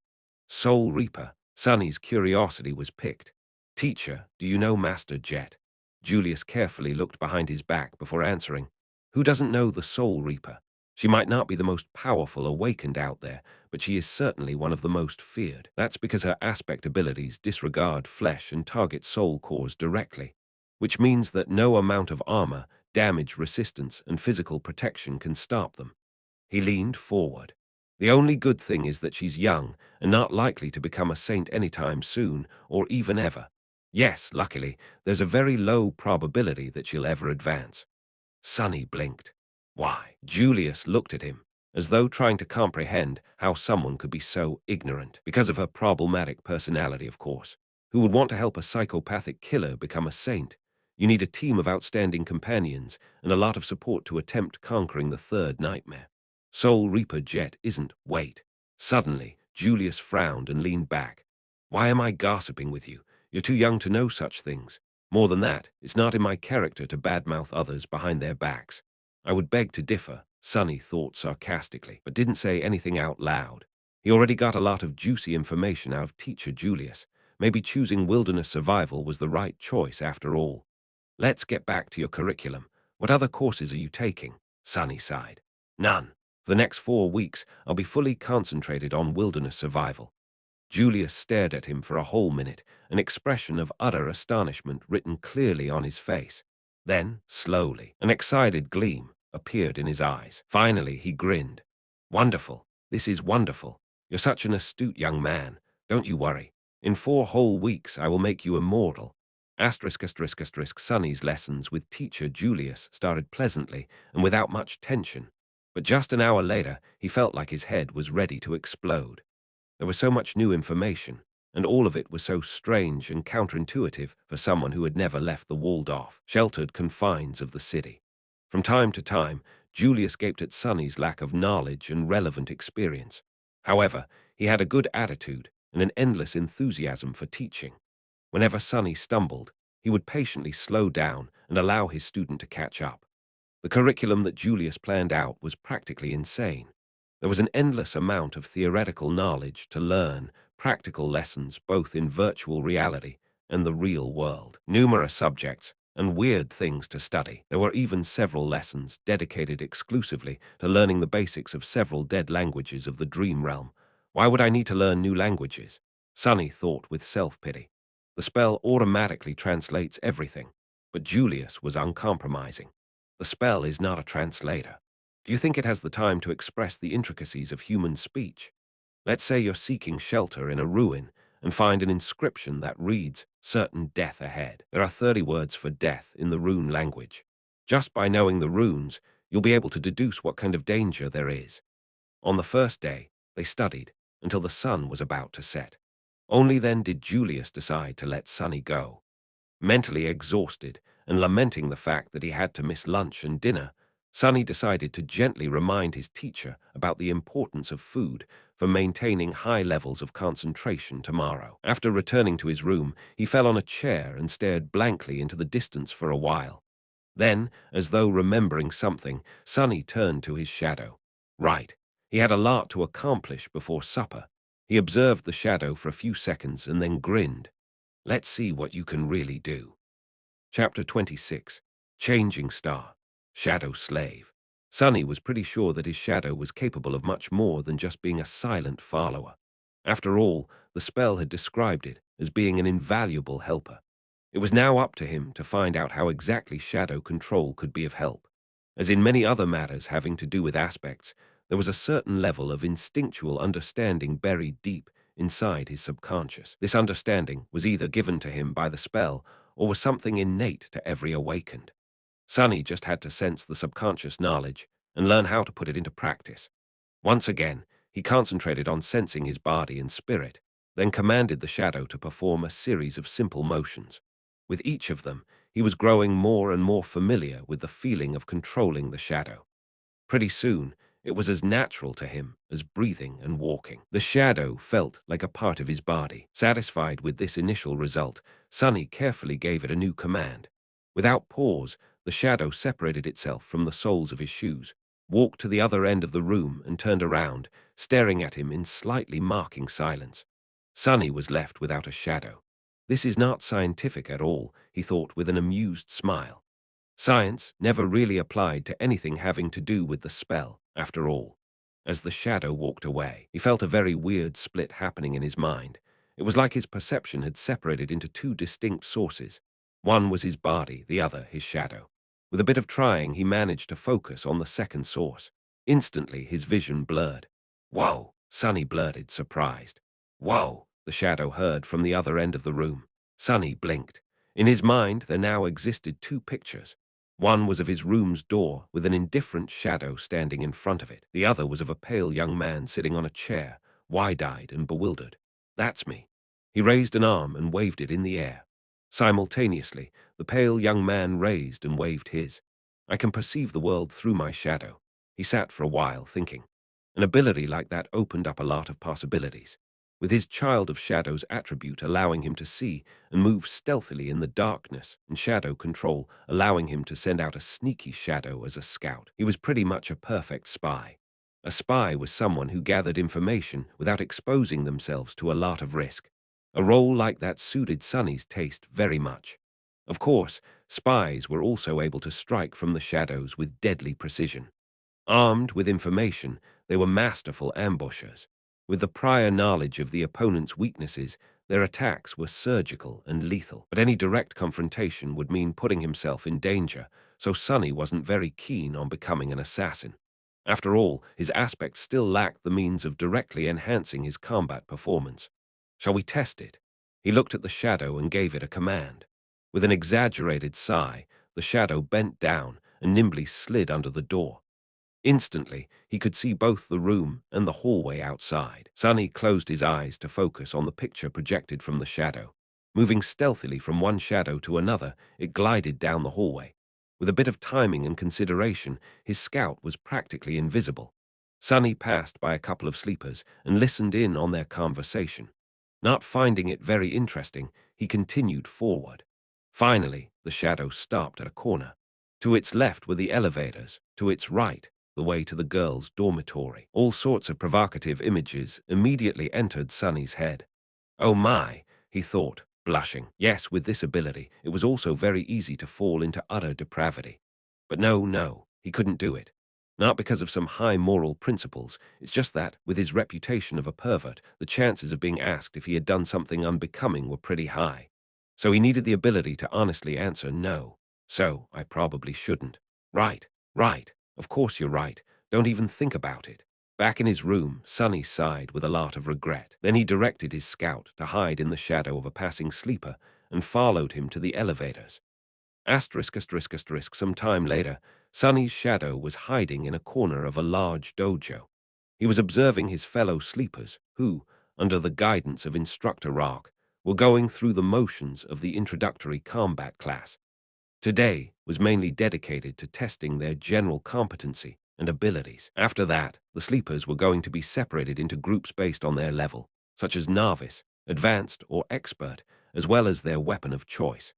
Speaker 1: Soul Reaper. Sonny's curiosity was piqued. Teacher, do you know Master Jet? Julius carefully looked behind his back before answering. Who doesn't know the Soul Reaper? She might not be the most powerful awakened out there, but she is certainly one of the most feared. That's because her aspect abilities disregard flesh and target soul cores directly, which means that no amount of armor, damage resistance, and physical protection can stop them. He leaned forward. The only good thing is that she's young and not likely to become a saint anytime soon, or even ever. Yes, luckily, there's a very low probability that she'll ever advance. Sonny blinked. Why? Julius looked at him, as though trying to comprehend how someone could be so ignorant. Because of her problematic personality, of course. Who would want to help a psychopathic killer become a saint? You need a team of outstanding companions and a lot of support to attempt conquering the third nightmare. Soul Reaper Jet isn't. Wait. Suddenly, Julius frowned and leaned back. Why am I gossiping with you? You're too young to know such things. More than that, it's not in my character to badmouth others behind their backs. I would beg to differ, Sonny thought sarcastically, but didn't say anything out loud. He already got a lot of juicy information out of teacher Julius. Maybe choosing wilderness survival was the right choice after all. Let's get back to your curriculum. What other courses are you taking? Sonny sighed. None. For the next 4 weeks, I'll be fully concentrated on wilderness survival. Julius stared at him for a whole minute, an expression of utter astonishment written clearly on his face. Then, slowly, an excited gleam appeared in his eyes. Finally, he grinned. Wonderful. This is wonderful. You're such an astute young man. Don't you worry. In 4 whole weeks, I will make you immortal. Sonny's lessons with teacher Julius started pleasantly and without much tension. But just an hour later, he felt like his head was ready to explode. There was so much new information, and all of it was so strange and counterintuitive for someone who had never left the walled-off, sheltered confines of the city. From time to time, Julius gaped at Sonny's lack of knowledge and relevant experience. However, he had a good attitude and an endless enthusiasm for teaching. Whenever Sonny stumbled, he would patiently slow down and allow his student to catch up. The curriculum that Julius planned out was practically insane. There was an endless amount of theoretical knowledge to learn, practical lessons both in virtual reality and the real world, numerous subjects, and weird things to study. There were even several lessons dedicated exclusively to learning the basics of several dead languages of the dream realm. Why would I need to learn new languages? Sonny thought with self-pity. The spell automatically translates everything, but Julius was uncompromising. The spell is not a translator. Do you think it has the time to express the intricacies of human speech? Let's say you're seeking shelter in a ruin and find an inscription that reads, "Certain death ahead." There are 30 words for death in the rune language. Just by knowing the runes, you'll be able to deduce what kind of danger there is. On the first day, they studied until the sun was about to set. Only then did Julius decide to let Sonny go. Mentally exhausted and lamenting the fact that he had to miss lunch and dinner, Sonny decided to gently remind his teacher about the importance of food for maintaining high levels of concentration tomorrow. After returning to his room, he fell on a chair and stared blankly into the distance for a while. Then, as though remembering something, Sonny turned to his shadow. Right. He had a lot to accomplish before supper. He observed the shadow for a few seconds and then grinned. Let's see what you can really do. Chapter 26. Changing Star. Shadow Slave. Sonny was pretty sure that his shadow was capable of much more than just being a silent follower. After all, the spell had described it as being an invaluable helper. It was now up to him to find out how exactly shadow control could be of help. As in many other matters having to do with aspects, there was a certain level of instinctual understanding buried deep inside his subconscious. This understanding was either given to him by the spell or was something innate to every awakened. Sonny just had to sense the subconscious knowledge and learn how to put it into practice. Once again, he concentrated on sensing his body and spirit. then commanded the shadow to perform a series of simple motions. With each of them, he was growing more and more familiar with the feeling of controlling the shadow. Pretty soon, it was as natural to him as breathing and walking. The shadow felt like a part of his body. Satisfied with this initial result, Sunny carefully gave it a new command. Without pause, the shadow separated itself from the soles of his shoes, walked to the other end of the room and turned around, staring at him in slightly mocking silence. Sunny was left without a shadow. This is not scientific at all, he thought with an amused smile. Science never really applied to anything having to do with the spell, after all. As the shadow walked away, he felt a very weird split happening in his mind. It was like his perception had separated into two distinct sources. One was his body, the other his shadow. With a bit of trying, he managed to focus on the second source. Instantly, his vision blurred. "Whoa!" Sunny blurted, surprised. "Whoa!" the shadow heard from the other end of the room. Sunny blinked. In his mind, there now existed two pictures. One was of his room's door, with an indifferent shadow standing in front of it. The other was of a pale young man sitting on a chair, wide-eyed and bewildered. "That's me." He raised an arm and waved it in the air. Simultaneously, the pale young man raised and waved his. "I can perceive the world through my shadow." He sat for a while, thinking. An ability like that opened up a lot of possibilities. With his Child of Shadows attribute allowing him to see and move stealthily in the darkness, and shadow control allowing him to send out a sneaky shadow as a scout, he was pretty much a perfect spy. A spy was someone who gathered information without exposing themselves to a lot of risk. A role like that suited Sunny's taste very much. Of course, spies were also able to strike from the shadows with deadly precision. Armed with information, they were masterful ambushers. With the prior knowledge of the opponent's weaknesses, their attacks were surgical and lethal. But any direct confrontation would mean putting himself in danger, so Sunny wasn't very keen on becoming an assassin. After all, his aspect still lacked the means of directly enhancing his combat performance. "Shall we test it?" He looked at the shadow and gave it a command. With an exaggerated sigh, the shadow bent down and nimbly slid under the door. Instantly, he could see both the room and the hallway outside. Sunny closed his eyes to focus on the picture projected from the shadow. Moving stealthily from one shadow to another, it glided down the hallway. With a bit of timing and consideration, his scout was practically invisible. Sunny passed by a couple of sleepers and listened in on their conversation. Not finding it very interesting, he continued forward. Finally, the shadow stopped at a corner. To its left were the elevators, to its right, the way to the girls' dormitory. All sorts of provocative images immediately entered Sunny's head. "Oh my," he thought, blushing. Yes, with this ability, it was also very easy to fall into utter depravity. But no, he couldn't do it. Not because of some high moral principles, it's just that, with his reputation of a pervert, the chances of being asked if he had done something unbecoming were pretty high. So he needed the ability to honestly answer no. "So, I probably shouldn't." "Right, right. Of course you're right. Don't even think about it." Back in his room, Sunny sighed with a lot of regret. Then he directed his scout to hide in the shadow of a passing sleeper and followed him to the elevators. Some time later, Sunny's shadow was hiding in a corner of a large dojo. He was observing his fellow sleepers who, under the guidance of Instructor Rock, were going through the motions of the introductory combat class. Today was mainly dedicated to testing their general competency and abilities. After that, the sleepers were going to be separated into groups based on their level, such as novice, advanced, or expert, as well as their weapon of choice.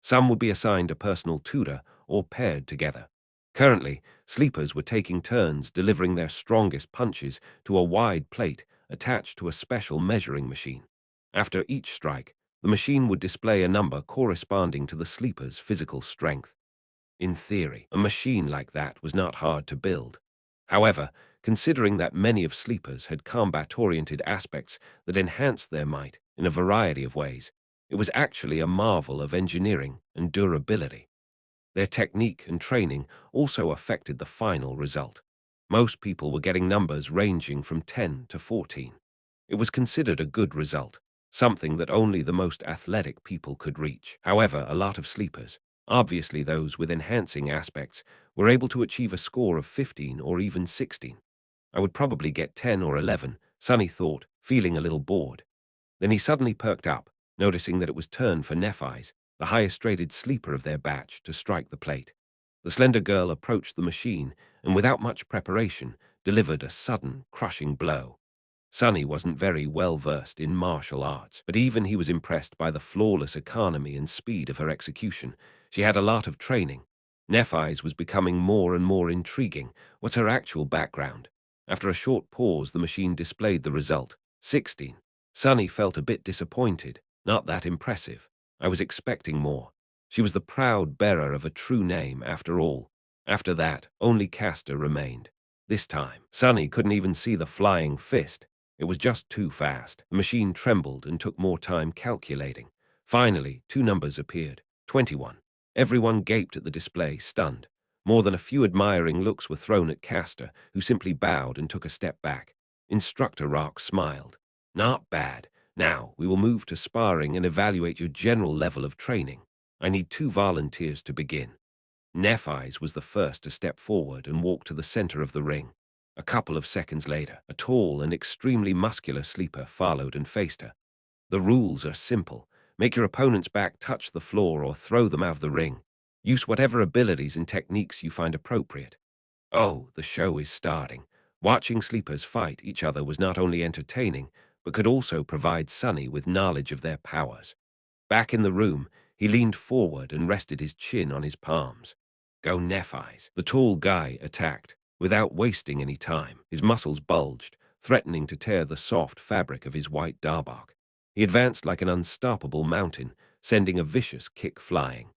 Speaker 1: Some would be assigned a personal tutor or paired together. Currently, sleepers were taking turns delivering their strongest punches to a wide plate attached to a special measuring machine. After each strike, the machine would display a number corresponding to the sleeper's physical strength. In theory, a machine like that was not hard to build. However, considering that many of sleepers had combat-oriented aspects that enhanced their might in a variety of ways, it was actually a marvel of engineering and durability. Their technique and training also affected the final result. Most people were getting numbers ranging from 10 to 14. It was considered a good result, something that only the most athletic people could reach. However, a lot of sleepers, obviously those with enhancing aspects, were able to achieve a score of 15 or even 16. "I would probably get 10 or 11, Sunny thought, feeling a little bored. Then he suddenly perked up, noticing that it was turn for Nephi's, the highest-rated sleeper of their batch, to strike the plate. The slender girl approached the machine and, without much preparation, delivered a sudden, crushing blow. Sonny wasn't very well versed in martial arts, but even he was impressed by the flawless economy and speed of her execution. She had a lot of training. Nephi's was becoming more and more intriguing. What's her actual background? After a short pause, the machine displayed the result. 16. Sonny felt a bit disappointed. Not that impressive. I was expecting more. She was the proud bearer of a true name, after all. After that, only Castor remained. This time, Sonny couldn't even see the flying fist. It was just too fast. The machine trembled and took more time calculating. Finally, two numbers appeared. 21. Everyone gaped at the display, stunned. More than a few admiring looks were thrown at Castor, who simply bowed and took a step back. Instructor Rock smiled. Not bad. Now, we will move to sparring and evaluate your general level of training. I need 2 volunteers to begin. Nephi's was the first to step forward and walk to the center of the ring. A couple of seconds later, a tall and extremely muscular sleeper followed and faced her. The rules are simple. Make your opponent's back touch the floor or throw them out of the ring. Use whatever abilities and techniques you find appropriate. Oh, the show is starting. Watching sleepers fight each other was not only entertaining, but could also provide Sonny with knowledge of their powers. Back in the room, he leaned forward and rested his chin on his palms. Go Nephi's. The tall guy attacked, without wasting any time. His muscles bulged, threatening to tear the soft fabric of his white darbak. He advanced like an unstoppable mountain, sending a vicious kick flying.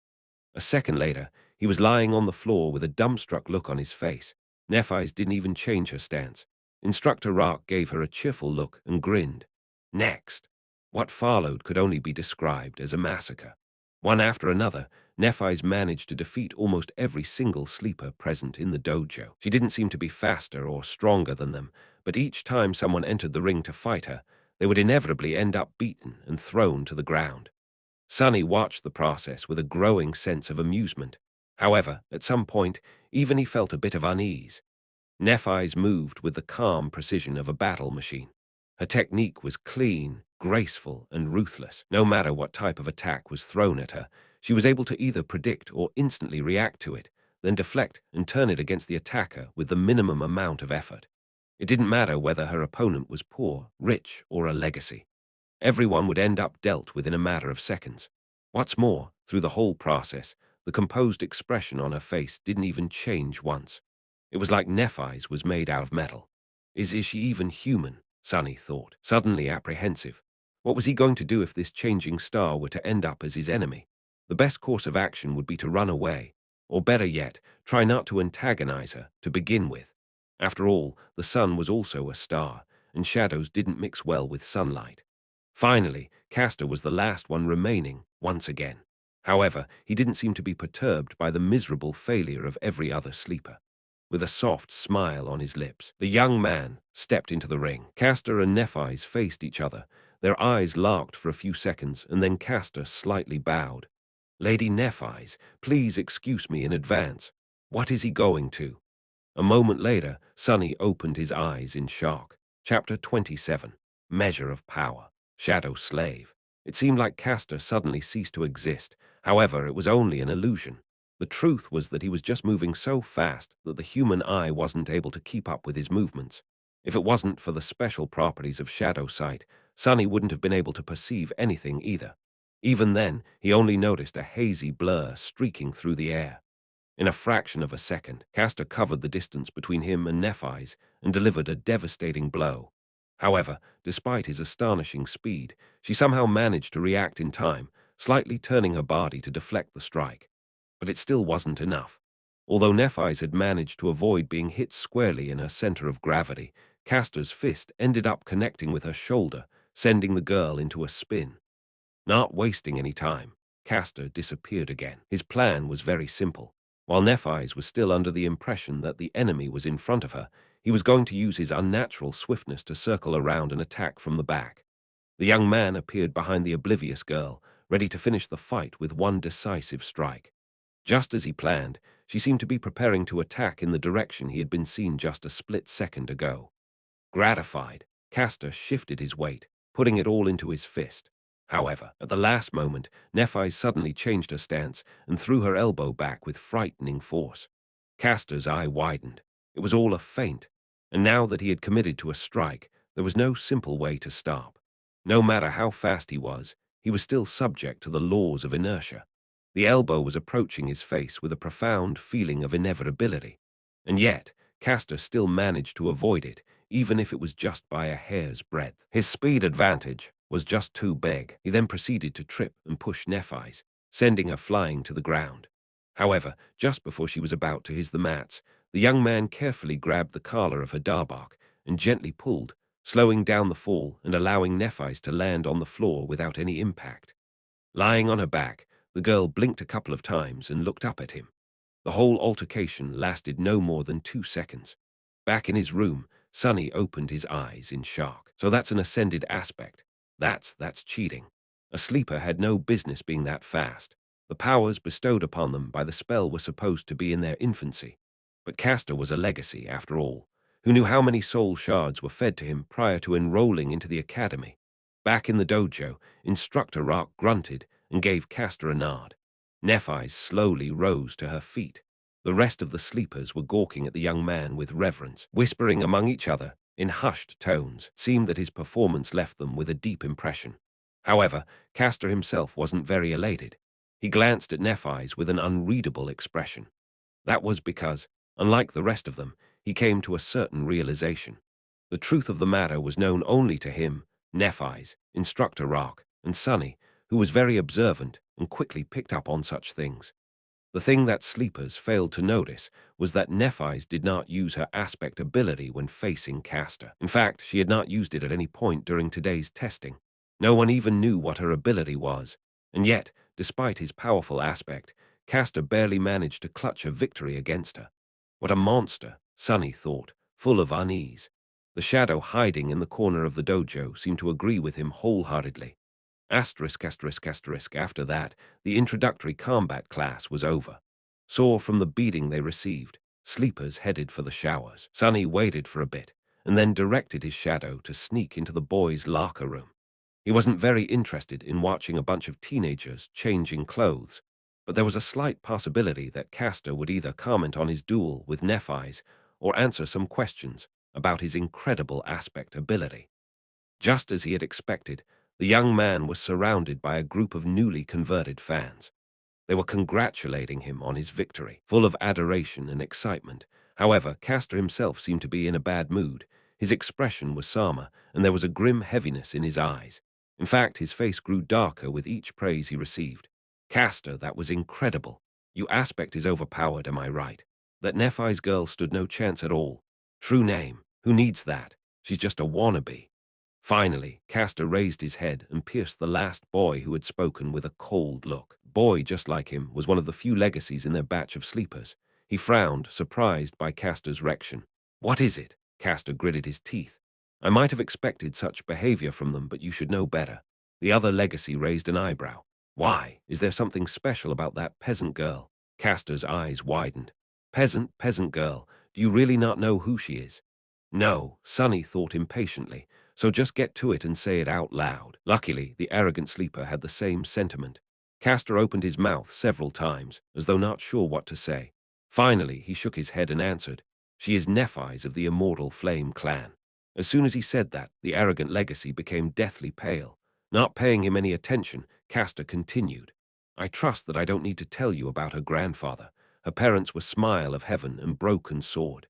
Speaker 1: A second later, he was lying on the floor with a dumbstruck look on his face. Nephi's didn't even change her stance. Instructor Rock gave her a cheerful look and grinned. Next. What followed could only be described as a massacre. One after another, Nephi's managed to defeat almost every single sleeper present in the dojo. She didn't seem to be faster or stronger than them, but each time someone entered the ring to fight her, they would inevitably end up beaten and thrown to the ground. Sonny watched the process with a growing sense of amusement. However, at some point, even he felt a bit of unease. Nephi's moved with the calm precision of a battle machine. Her technique was clean, graceful, and ruthless. No matter what type of attack was thrown at her, she was able to either predict or instantly react to it, then deflect and turn it against the attacker with the minimum amount of effort. It didn't matter whether her opponent was poor, rich, or a legacy. Everyone would end up dealt with in a matter of seconds. What's more, through the whole process, the composed expression on her face didn't even change once. It was like Nephi's was made out of metal. Is she even human? Sonny thought, suddenly apprehensive. What was he going to do if this changing star were to end up as his enemy? The best course of action would be to run away, or better yet, try not to antagonize her to begin with. After all, the sun was also a star, and shadows didn't mix well with sunlight. Finally, Castor was the last one remaining, once again. However, he didn't seem to be perturbed by the miserable failure of every other sleeper. With a soft smile on his lips, the young man stepped into the ring. Castor and Nephi's faced each other. Their eyes locked for a few seconds, and then Castor slightly bowed. Lady Nephi's, please excuse me in advance. What is he going to? A moment later, Sonny opened his eyes in shock. Chapter 27. Measure of Power. Shadow Slave. It seemed like Castor suddenly ceased to exist. However, it was only an illusion. The truth was that he was just moving so fast that the human eye wasn't able to keep up with his movements. If it wasn't for the special properties of shadow sight, Sonny wouldn't have been able to perceive anything either. Even then, he only noticed a hazy blur streaking through the air. In a fraction of a second, Castor covered the distance between him and Nephi's and delivered a devastating blow. However, despite his astonishing speed, she somehow managed to react in time, slightly turning her body to deflect the strike. But it still wasn't enough. Although Nephi's had managed to avoid being hit squarely in her center of gravity, Castor's fist ended up connecting with her shoulder, sending the girl into a spin. Not wasting any time, Castor disappeared again. His plan was very simple. While Nephi's was still under the impression that the enemy was in front of her, he was going to use his unnatural swiftness to circle around and attack from the back. The young man appeared behind the oblivious girl, ready to finish the fight with one decisive strike. Just as he planned, she seemed to be preparing to attack in the direction he had been seen just a split second ago. Gratified, Castor shifted his weight. putting it all into his fist. However, at the last moment, Nephi suddenly changed her stance and threw her elbow back with frightening force. Castor's eye widened. It was all a feint, and now that he had committed to a strike, there was no simple way to stop. No matter how fast he was still subject to the laws of inertia. The elbow was approaching his face with a profound feeling of inevitability, and yet Castor still managed to avoid it, even if it was just by a hair's breadth. His speed advantage was just too big. He then proceeded to trip and push Nephi's, sending her flying to the ground. However, just before she was about to hit the mats, the young man carefully grabbed the collar of her darbak and gently pulled, slowing down the fall and allowing Nephi's to land on the floor without any impact. Lying on her back, the girl blinked a couple of times and looked up at him. The whole altercation lasted no more than 2 seconds. Back in his room, Sonny opened his eyes in shock. So that's an ascended aspect. That's cheating. A sleeper had no business being that fast. The powers bestowed upon them by the spell were supposed to be in their infancy. But Castor was a legacy, after all. Who knew how many soul shards were fed to him prior to enrolling into the academy? Back in the dojo, Instructor Rock grunted and gave Castor a nod. Nephi slowly rose to her feet. The rest of the sleepers were gawking at the young man with reverence, whispering among each other in hushed tones. It seemed that his performance left them with a deep impression. However, Castor himself wasn't very elated. He glanced at Nephi's with an unreadable expression. That was because, unlike the rest of them, he came to a certain realization. The truth of the matter was known only to him, Nephi's, Instructor Rock, and Sonny, who was very observant and quickly picked up on such things. The thing that sleepers failed to notice was that Nephi's did not use her aspect ability when facing Castor. In fact, she had not used it at any point during today's testing. No one even knew what her ability was, and yet, despite his powerful aspect, Castor barely managed to clutch a victory against her. What a monster, Sonny thought, full of unease. The shadow hiding in the corner of the dojo seemed to agree with him wholeheartedly. After that, the introductory combat class was over. Sore from the beating they received, sleepers headed for the showers. Sonny waited for a bit, and then directed his shadow to sneak into the boys' locker room. He wasn't very interested in watching a bunch of teenagers changing clothes, but there was a slight possibility that Castor would either comment on his duel with Nephi's or answer some questions about his incredible aspect ability. Just as he had expected, the young man was surrounded by a group of newly converted fans. They were congratulating him on his victory, full of adoration and excitement. However, Castor himself seemed to be in a bad mood. His expression was somber, and there was a grim heaviness in his eyes. In fact, his face grew darker with each praise he received. Castor, that was incredible. Your aspect is overpowered, am I right? That Nephi's girl stood no chance at all. True name. Who needs that? She's just a wannabe. Finally, Castor raised his head and pierced the last boy who had spoken with a cold look. Boy, just like him, was one of the few legacies in their batch of sleepers. He frowned, surprised by Castor's reaction. What is it? Castor gritted his teeth. I might have expected such behavior from them, but you should know better. The other legacy raised an eyebrow. Why? Is there something special about that peasant girl? Castor's eyes widened. Peasant girl. Do you really not know who she is? No, Sonny thought impatiently. So just get to it and say it out loud. Luckily, the arrogant sleeper had the same sentiment. Castor opened his mouth several times, as though not sure what to say. Finally, he shook his head and answered, She is Nephi's of the Immortal Flame clan. As soon as he said that, the arrogant legacy became deathly pale. Not paying him any attention, Castor continued, I trust that I don't need to tell you about her grandfather. Her parents were Smile of Heaven and Broken Sword.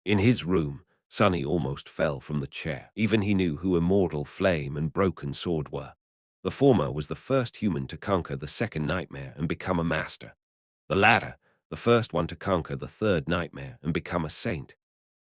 Speaker 1: In his room, Sonny almost fell from the chair. Even he knew who Immortal Flame and Broken Sword were. The former was the first human to conquer the second nightmare and become a master. The latter, the first one to conquer the third nightmare and become a saint.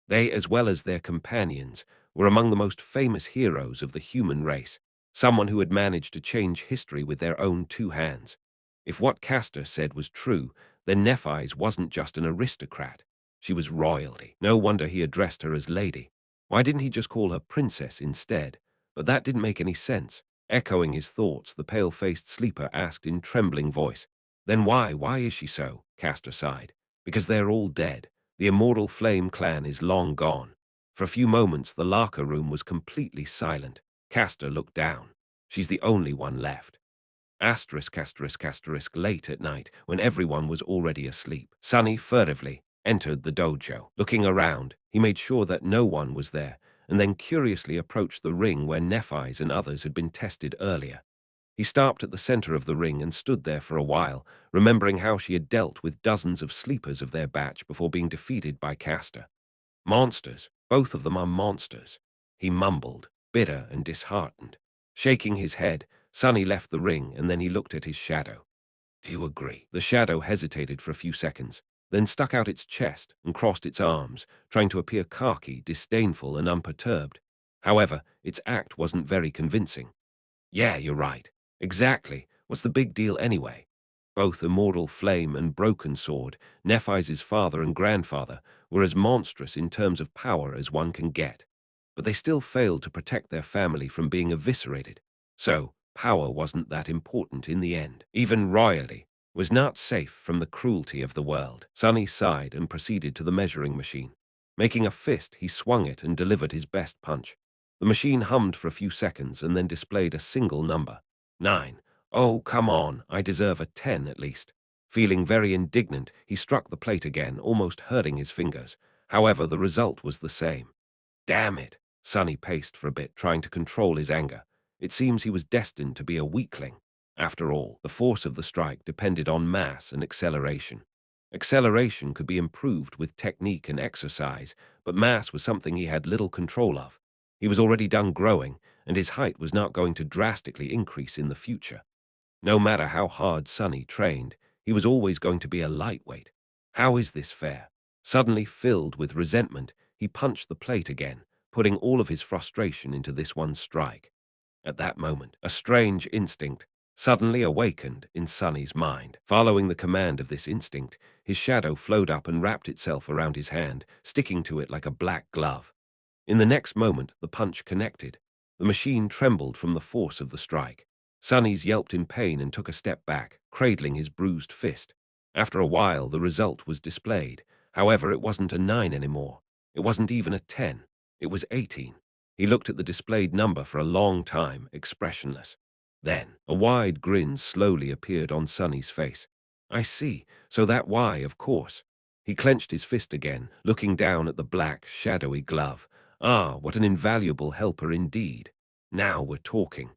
Speaker 1: They, as well as their companions, were among the most famous heroes of the human race, someone who had managed to change history with their own 2 hands. If what Castor said was true, then Nephi's wasn't just an aristocrat. She was royalty. No wonder he addressed her as lady. Why didn't he just call her princess instead? But that didn't make any sense. Echoing his thoughts, the pale-faced sleeper asked in trembling voice, Then why is she so? Castor sighed. Because they're all dead. The Immortal Flame clan is long gone. For a few moments, the locker room was completely silent. Castor looked down. She's the only one left. Asterisk, asterisk, asterisk, late at night, when everyone was already asleep. Sunny furtively entered the dojo. Looking around, he made sure that no one was there, and then curiously approached the ring where Nephi's and others had been tested earlier. He stopped at the center of the ring and stood there for a while, remembering how she had dealt with dozens of sleepers of their batch before being defeated by Castor. Monsters, both of them are monsters, he mumbled, bitter and disheartened. Shaking his head, Sonny left the ring and then he looked at his shadow. Do you agree? The shadow hesitated for a few seconds, then stuck out its chest and crossed its arms, trying to appear cocky, disdainful, and unperturbed. However, its act wasn't very convincing. Yeah, you're right. Exactly. What's the big deal anyway? Both Immortal Flame and Broken Sword, Nephi's father and grandfather, were as monstrous in terms of power as one can get. But they still failed to protect their family from being eviscerated. So, power wasn't that important in the end. Even royalty was not safe from the cruelty of the world. Sonny sighed and proceeded to the measuring machine. Making a fist, he swung it and delivered his best punch. The machine hummed for a few seconds and then displayed a single number. 9. Oh, come on, I deserve a 10 at least. Feeling very indignant, he struck the plate again, almost hurting his fingers. However, the result was the same. Damn it! Sonny paced for a bit, trying to control his anger. It seems he was destined to be a weakling. After all, the force of the strike depended on mass and acceleration. Acceleration could be improved with technique and exercise, but mass was something he had little control of. He was already done growing, and his height was not going to drastically increase in the future. No matter how hard Sonny trained, he was always going to be a lightweight. How is this fair? Suddenly filled with resentment, he punched the plate again, putting all of his frustration into this one strike. At that moment, a strange instinct suddenly awakened in Sonny's mind. Following the command of this instinct, his shadow flowed up and wrapped itself around his hand, sticking to it like a black glove. In the next moment, the punch connected. The machine trembled from the force of the strike. Sonny's yelped in pain and took a step back, cradling his bruised fist. After a while, the result was displayed. However, it wasn't a 9 anymore. It wasn't even a 10. It was 18. He looked at the displayed number for a long time, expressionless. Then, a wide grin slowly appeared on Sonny's face. I see, so that why, of course. He clenched his fist again, looking down at the black, shadowy glove. Ah, what an invaluable helper indeed. Now we're talking.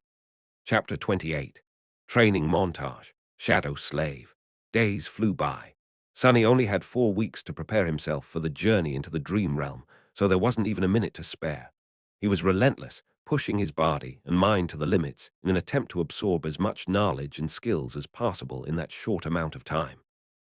Speaker 1: Chapter 28. Training Montage. Shadow Slave. Days flew by. Sonny only had 4 weeks to prepare himself for the journey into the dream realm, so there wasn't even a minute to spare. He was relentless, pushing his body and mind to the limits in an attempt to absorb as much knowledge and skills as possible in that short amount of time.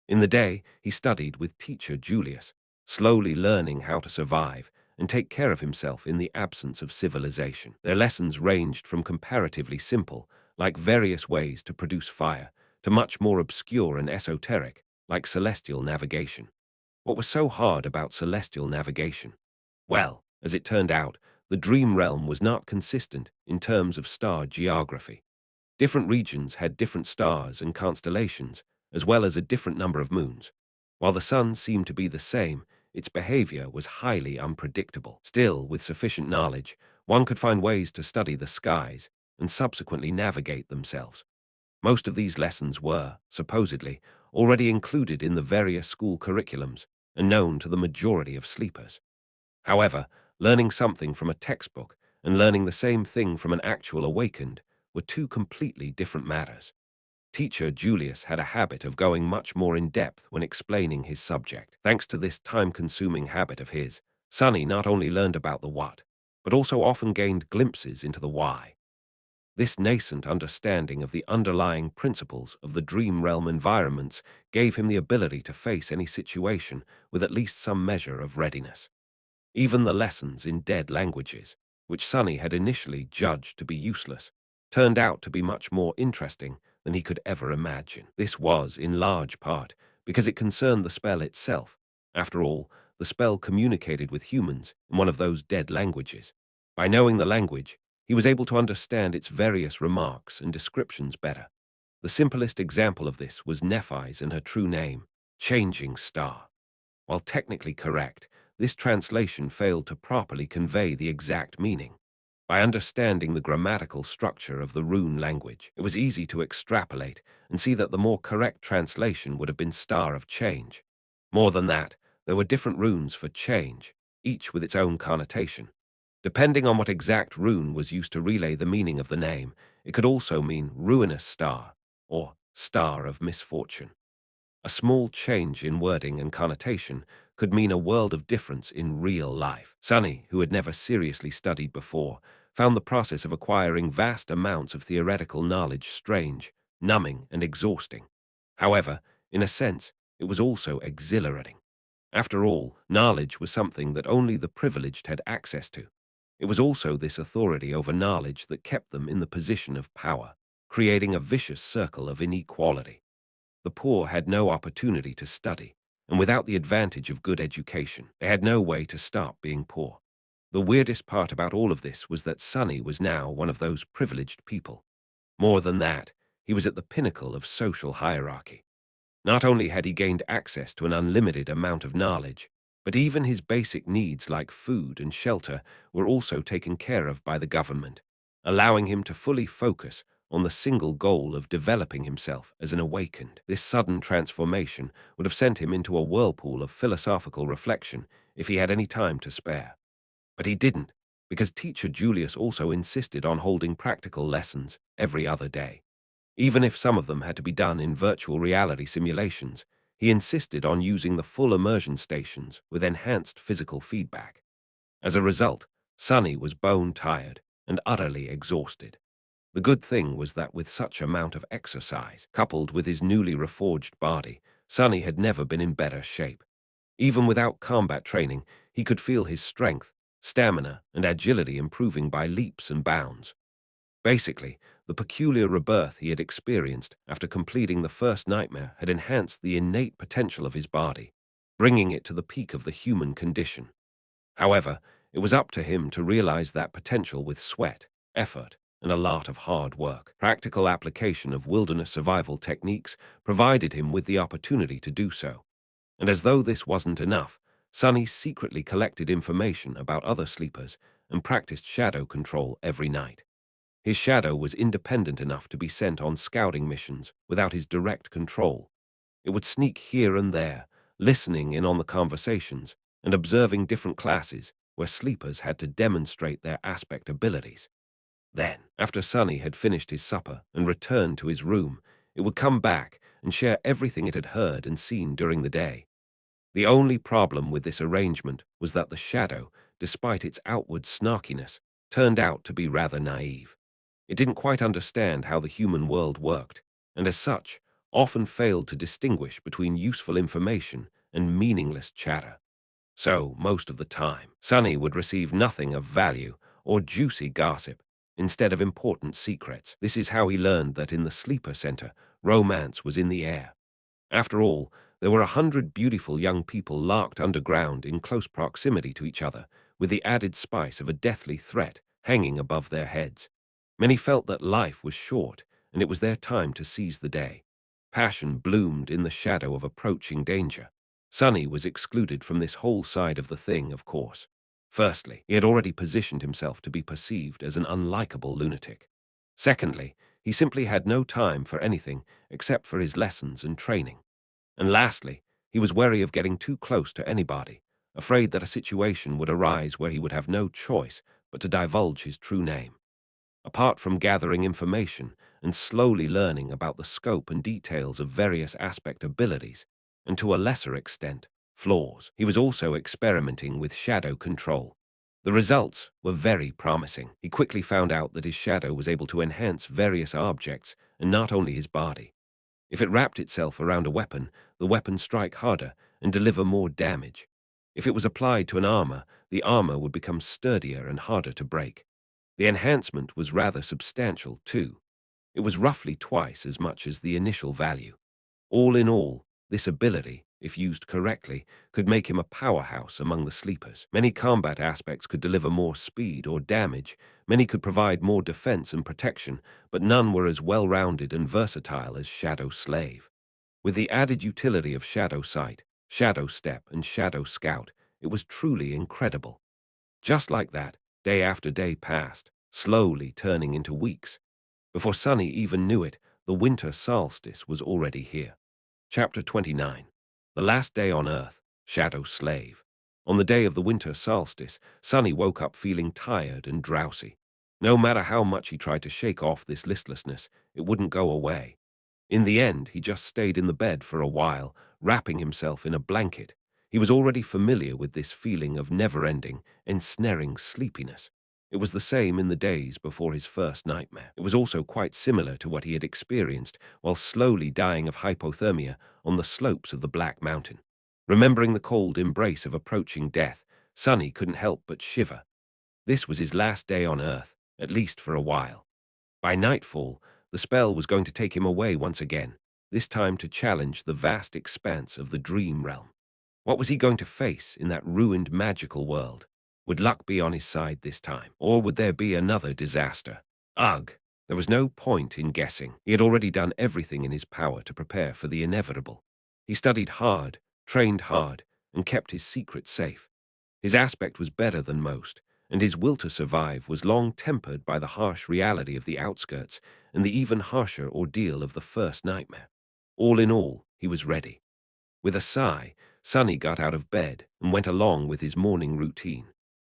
Speaker 1: In the day, he studied with teacher Julius, slowly learning how to survive and take care of himself in the absence of civilization. Their lessons ranged from comparatively simple, like various ways to produce fire, to much more obscure and esoteric, like celestial navigation. What was so hard about celestial navigation? Well, as it turned out, the dream realm was not consistent in terms of star geography. Different regions had different stars and constellations, as well as a different number of moons. While the sun seemed to be the same, its behavior was highly unpredictable. Still, with sufficient knowledge, one could find ways to study the skies and subsequently navigate themselves. Most of these lessons were, supposedly, already included in the various school curriculums and known to the majority of sleepers. However, learning something from a textbook and learning the same thing from an actual awakened were two completely different matters. Teacher Julius had a habit of going much more in depth when explaining his subject. Thanks to this time-consuming habit of his, Sonny not only learned about the what, but also often gained glimpses into the why. This nascent understanding of the underlying principles of the dream realm environments gave him the ability to face any situation with at least some measure of readiness. Even the lessons in dead languages, which Sonny had initially judged to be useless, turned out to be much more interesting than he could ever imagine. This was, in large part, because it concerned the spell itself. After all, the spell communicated with humans in one of those dead languages. By knowing the language, he was able to understand its various remarks and descriptions better. The simplest example of this was Nephi's and her true name, Changing Star. While technically correct, this translation failed to properly convey the exact meaning. By understanding the grammatical structure of the rune language, it was easy to extrapolate and see that the more correct translation would have been Star of Change. More than that, there were different runes for change, each with its own connotation. Depending on what exact rune was used to relay the meaning of the name, it could also mean ruinous star or star of misfortune. A small change in wording and connotation could mean a world of difference in real life. Sunny, who had never seriously studied before, found the process of acquiring vast amounts of theoretical knowledge strange, numbing, and exhausting. However, in a sense, it was also exhilarating. After all, knowledge was something that only the privileged had access to. It was also this authority over knowledge that kept them in the position of power, creating a vicious circle of inequality. The poor had no opportunity to study, and without the advantage of good education, they had no way to stop being poor. The weirdest part about all of this was that Sonny was now one of those privileged people. More than that, he was at the pinnacle of social hierarchy. Not only had he gained access to an unlimited amount of knowledge, but even his basic needs like food and shelter were also taken care of by the government, allowing him to fully focus on the single goal of developing himself as an awakened. This sudden transformation would have sent him into a whirlpool of philosophical reflection if he had any time to spare. But he didn't, because teacher Julius also insisted on holding practical lessons every other day. Even if some of them had to be done in virtual reality simulations, he insisted on using the full immersion stations with enhanced physical feedback. As a result, Sonny was bone-tired and utterly exhausted. The good thing was that with such amount of exercise, coupled with his newly reforged body, Sonny had never been in better shape. Even without combat training, he could feel his strength, stamina, and agility improving by leaps and bounds. Basically, the peculiar rebirth he had experienced after completing the first nightmare had enhanced the innate potential of his body, bringing it to the peak of the human condition. However, it was up to him to realize that potential with sweat, effort, and a lot of hard work. Practical application of wilderness survival techniques provided him with the opportunity to do so. And as though this wasn't enough, Sonny secretly collected information about other sleepers and practiced shadow control every night. His shadow was independent enough to be sent on scouting missions without his direct control. It would sneak here and there, listening in on the conversations and observing different classes where sleepers had to demonstrate their aspect abilities. Then, after Sonny had finished his supper and returned to his room, it would come back and share everything it had heard and seen during the day. The only problem with this arrangement was that the shadow, despite its outward snarkiness, turned out to be rather naive. It didn't quite understand how the human world worked, and as such, often failed to distinguish between useful information and meaningless chatter. So, most of the time, Sonny would receive nothing of value or juicy gossip, instead of important secrets. This is how he learned that in the sleeper center, romance was in the air. After all, there were 100 beautiful young people locked underground in close proximity to each other, with the added spice of a deathly threat hanging above their heads. Many felt that life was short, and it was their time to seize the day. Passion bloomed in the shadow of approaching danger. Sonny was excluded from this whole side of the thing, of course. Firstly, he had already positioned himself to be perceived as an unlikable lunatic. Secondly, he simply had no time for anything except for his lessons and training. And lastly, he was wary of getting too close to anybody, afraid that a situation would arise where he would have no choice but to divulge his true name. Apart from gathering information and slowly learning about the scope and details of various aspect abilities, and to a lesser extent, flaws, he was also experimenting with shadow control. The results were very promising. He quickly found out that his shadow was able to enhance various objects and not only his body. If it wrapped itself around a weapon, the weapon strike harder and deliver more damage. If it was applied to an armor, the armor would become sturdier and harder to break. The enhancement was rather substantial, too. It was roughly twice as much as the initial value. All in all, this ability, if used correctly, could make him a powerhouse among the sleepers. Many combat aspects could deliver more speed or damage, many could provide more defense and protection, but none were as well-rounded and versatile as Shadow Slave. With the added utility of Shadow Sight, Shadow Step, and Shadow Scout, it was truly incredible. Just like that, day after day passed, slowly turning into weeks. Before Sunny even knew it, the winter solstice was already here. Chapter 29. The Last Day on Earth, Shadow Slave. On the day of the winter solstice, Sunny woke up feeling tired and drowsy. No matter how much he tried to shake off this listlessness, it wouldn't go away. In the end, he just stayed in the bed for a while, wrapping himself in a blanket. He was already familiar with this feeling of never-ending, ensnaring sleepiness. It was the same in the days before his first nightmare. It was also quite similar to what he had experienced while slowly dying of hypothermia on the slopes of the Black Mountain. Remembering the cold embrace of approaching death, Sunny couldn't help but shiver. This was his last day on Earth, at least for a while. By nightfall, the spell was going to take him away once again, this time to challenge the vast expanse of the dream realm. What was he going to face in that ruined magical world? Would luck be on his side this time, or would there be another disaster? Ugh! There was no point in guessing. He had already done everything in his power to prepare for the inevitable. He studied hard, trained hard, and kept his secret safe. His aspect was better than most, and his will to survive was long tempered by the harsh reality of the outskirts and the even harsher ordeal of the first nightmare. All in all, he was ready. With a sigh, Sunny got out of bed and went along with his morning routine.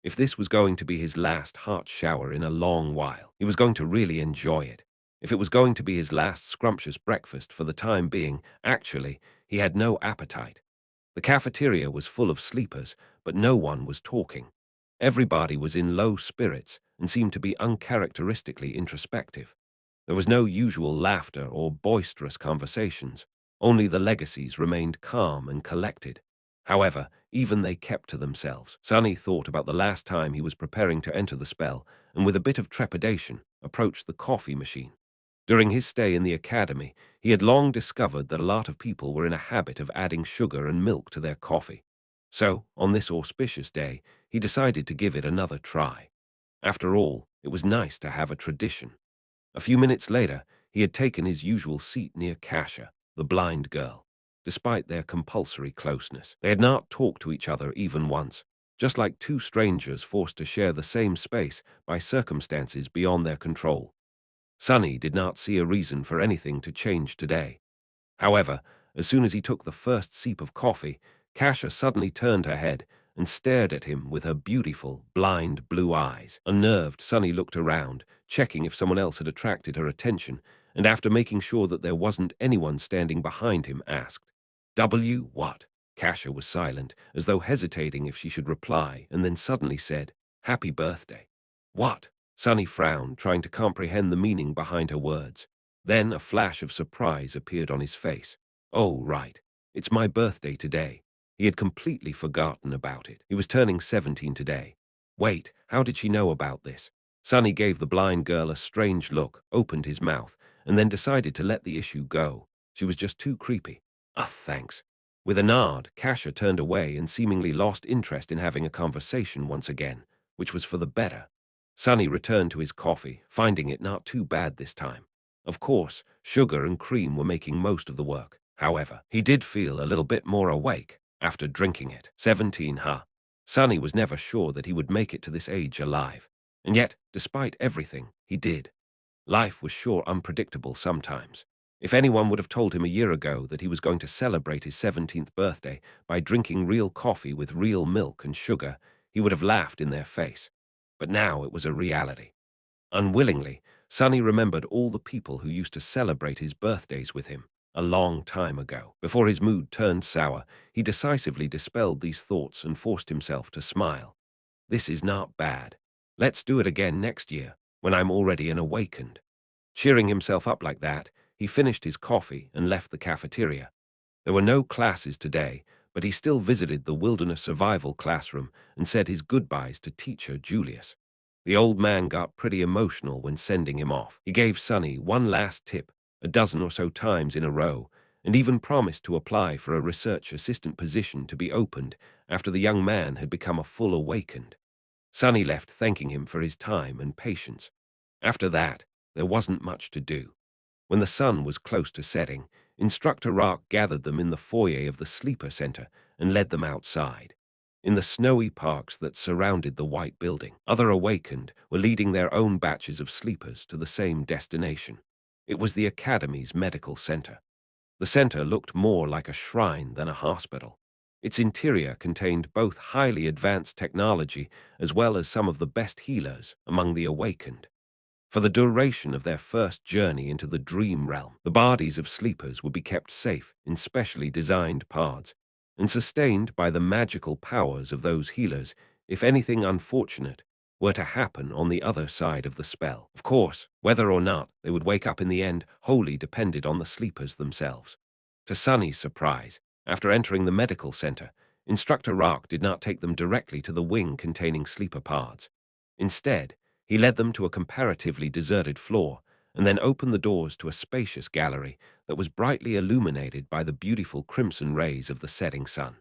Speaker 1: If this was going to be his last hot shower in a long while, he was going to really enjoy it. If it was going to be his last scrumptious breakfast for the time being, actually, he had no appetite. The cafeteria was full of sleepers, but no one was talking. Everybody was in low spirits and seemed to be uncharacteristically introspective. There was no usual laughter or boisterous conversations. Only the legacies remained calm and collected. However, even they kept to themselves. Sunny thought about the last time he was preparing to enter the spell, and with a bit of trepidation, approached the coffee machine. During his stay in the academy, he had long discovered that a lot of people were in a habit of adding sugar and milk to their coffee. So, on this auspicious day, he decided to give it another try. After all, it was nice to have a tradition. A few minutes later, he had taken his usual seat near Kasia, the blind girl. Despite their compulsory closeness, they had not talked to each other even once, just like two strangers forced to share the same space by circumstances beyond their control. Sunny did not see a reason for anything to change today. However, as soon as he took the first sip of coffee, Kasia suddenly turned her head and stared at him with her beautiful, blind blue eyes. Unnerved, Sunny looked around, checking if someone else had attracted her attention, and after making sure that there wasn't anyone standing behind him, asked, "W what?" Kasia was silent, as though hesitating if she should reply, and then suddenly said, "Happy birthday." "What?" Sunny frowned, trying to comprehend the meaning behind her words. Then a flash of surprise appeared on his face. "Oh, right. It's my birthday today." He had completely forgotten about it. He was turning 17 today. Wait, how did she know about this? Sunny gave the blind girl a strange look, opened his mouth, and then decided to let the issue go. She was just too creepy. "Ah, thanks." With a nod, Kasia turned away and seemingly lost interest in having a conversation once again, which was for the better. Sunny returned to his coffee, finding it not too bad this time. Of course, sugar and cream were making most of the work. However, he did feel a little bit more awake after drinking it. 17, huh? Sunny was never sure that he would make it to this age alive. And yet, despite everything, he did. Life was sure unpredictable sometimes. If anyone would have told him a year ago that he was going to celebrate his 17th birthday by drinking real coffee with real milk and sugar, he would have laughed in their face. But now it was a reality. Unwillingly, Sunny remembered all the people who used to celebrate his birthdays with him a long time ago. Before his mood turned sour, he decisively dispelled these thoughts and forced himself to smile. This is not bad. Let's do it again next year, when I'm already an awakened. Cheering himself up like that, he finished his coffee and left the cafeteria. There were no classes today, but he still visited the wilderness survival classroom and said his goodbyes to teacher Julius. The old man got pretty emotional when sending him off. He gave Sunny one last tip, a dozen or so times in a row, and even promised to apply for a research assistant position to be opened after the young man had become a full awakened. Sunny left thanking him for his time and patience. After that, there wasn't much to do. When the sun was close to setting, Instructor Rock gathered them in the foyer of the sleeper center and led them outside. In the snowy parks that surrounded the white building, other awakened were leading their own batches of sleepers to the same destination. It was the Academy's medical center. The center looked more like a shrine than a hospital. Its interior contained both highly advanced technology as well as some of the best healers among the awakened. For the duration of their first journey into the dream realm, the bodies of sleepers would be kept safe in specially designed pods and sustained by the magical powers of those healers if anything unfortunate were to happen on the other side of the spell. Of course, whether or not they would wake up in the end wholly depended on the sleepers themselves. To Sunny's surprise, after entering the medical center, Instructor Rock did not take them directly to the wing containing sleeper pods. Instead, he led them to a comparatively deserted floor and then opened the doors to a spacious gallery that was brightly illuminated by the beautiful crimson rays of the setting sun.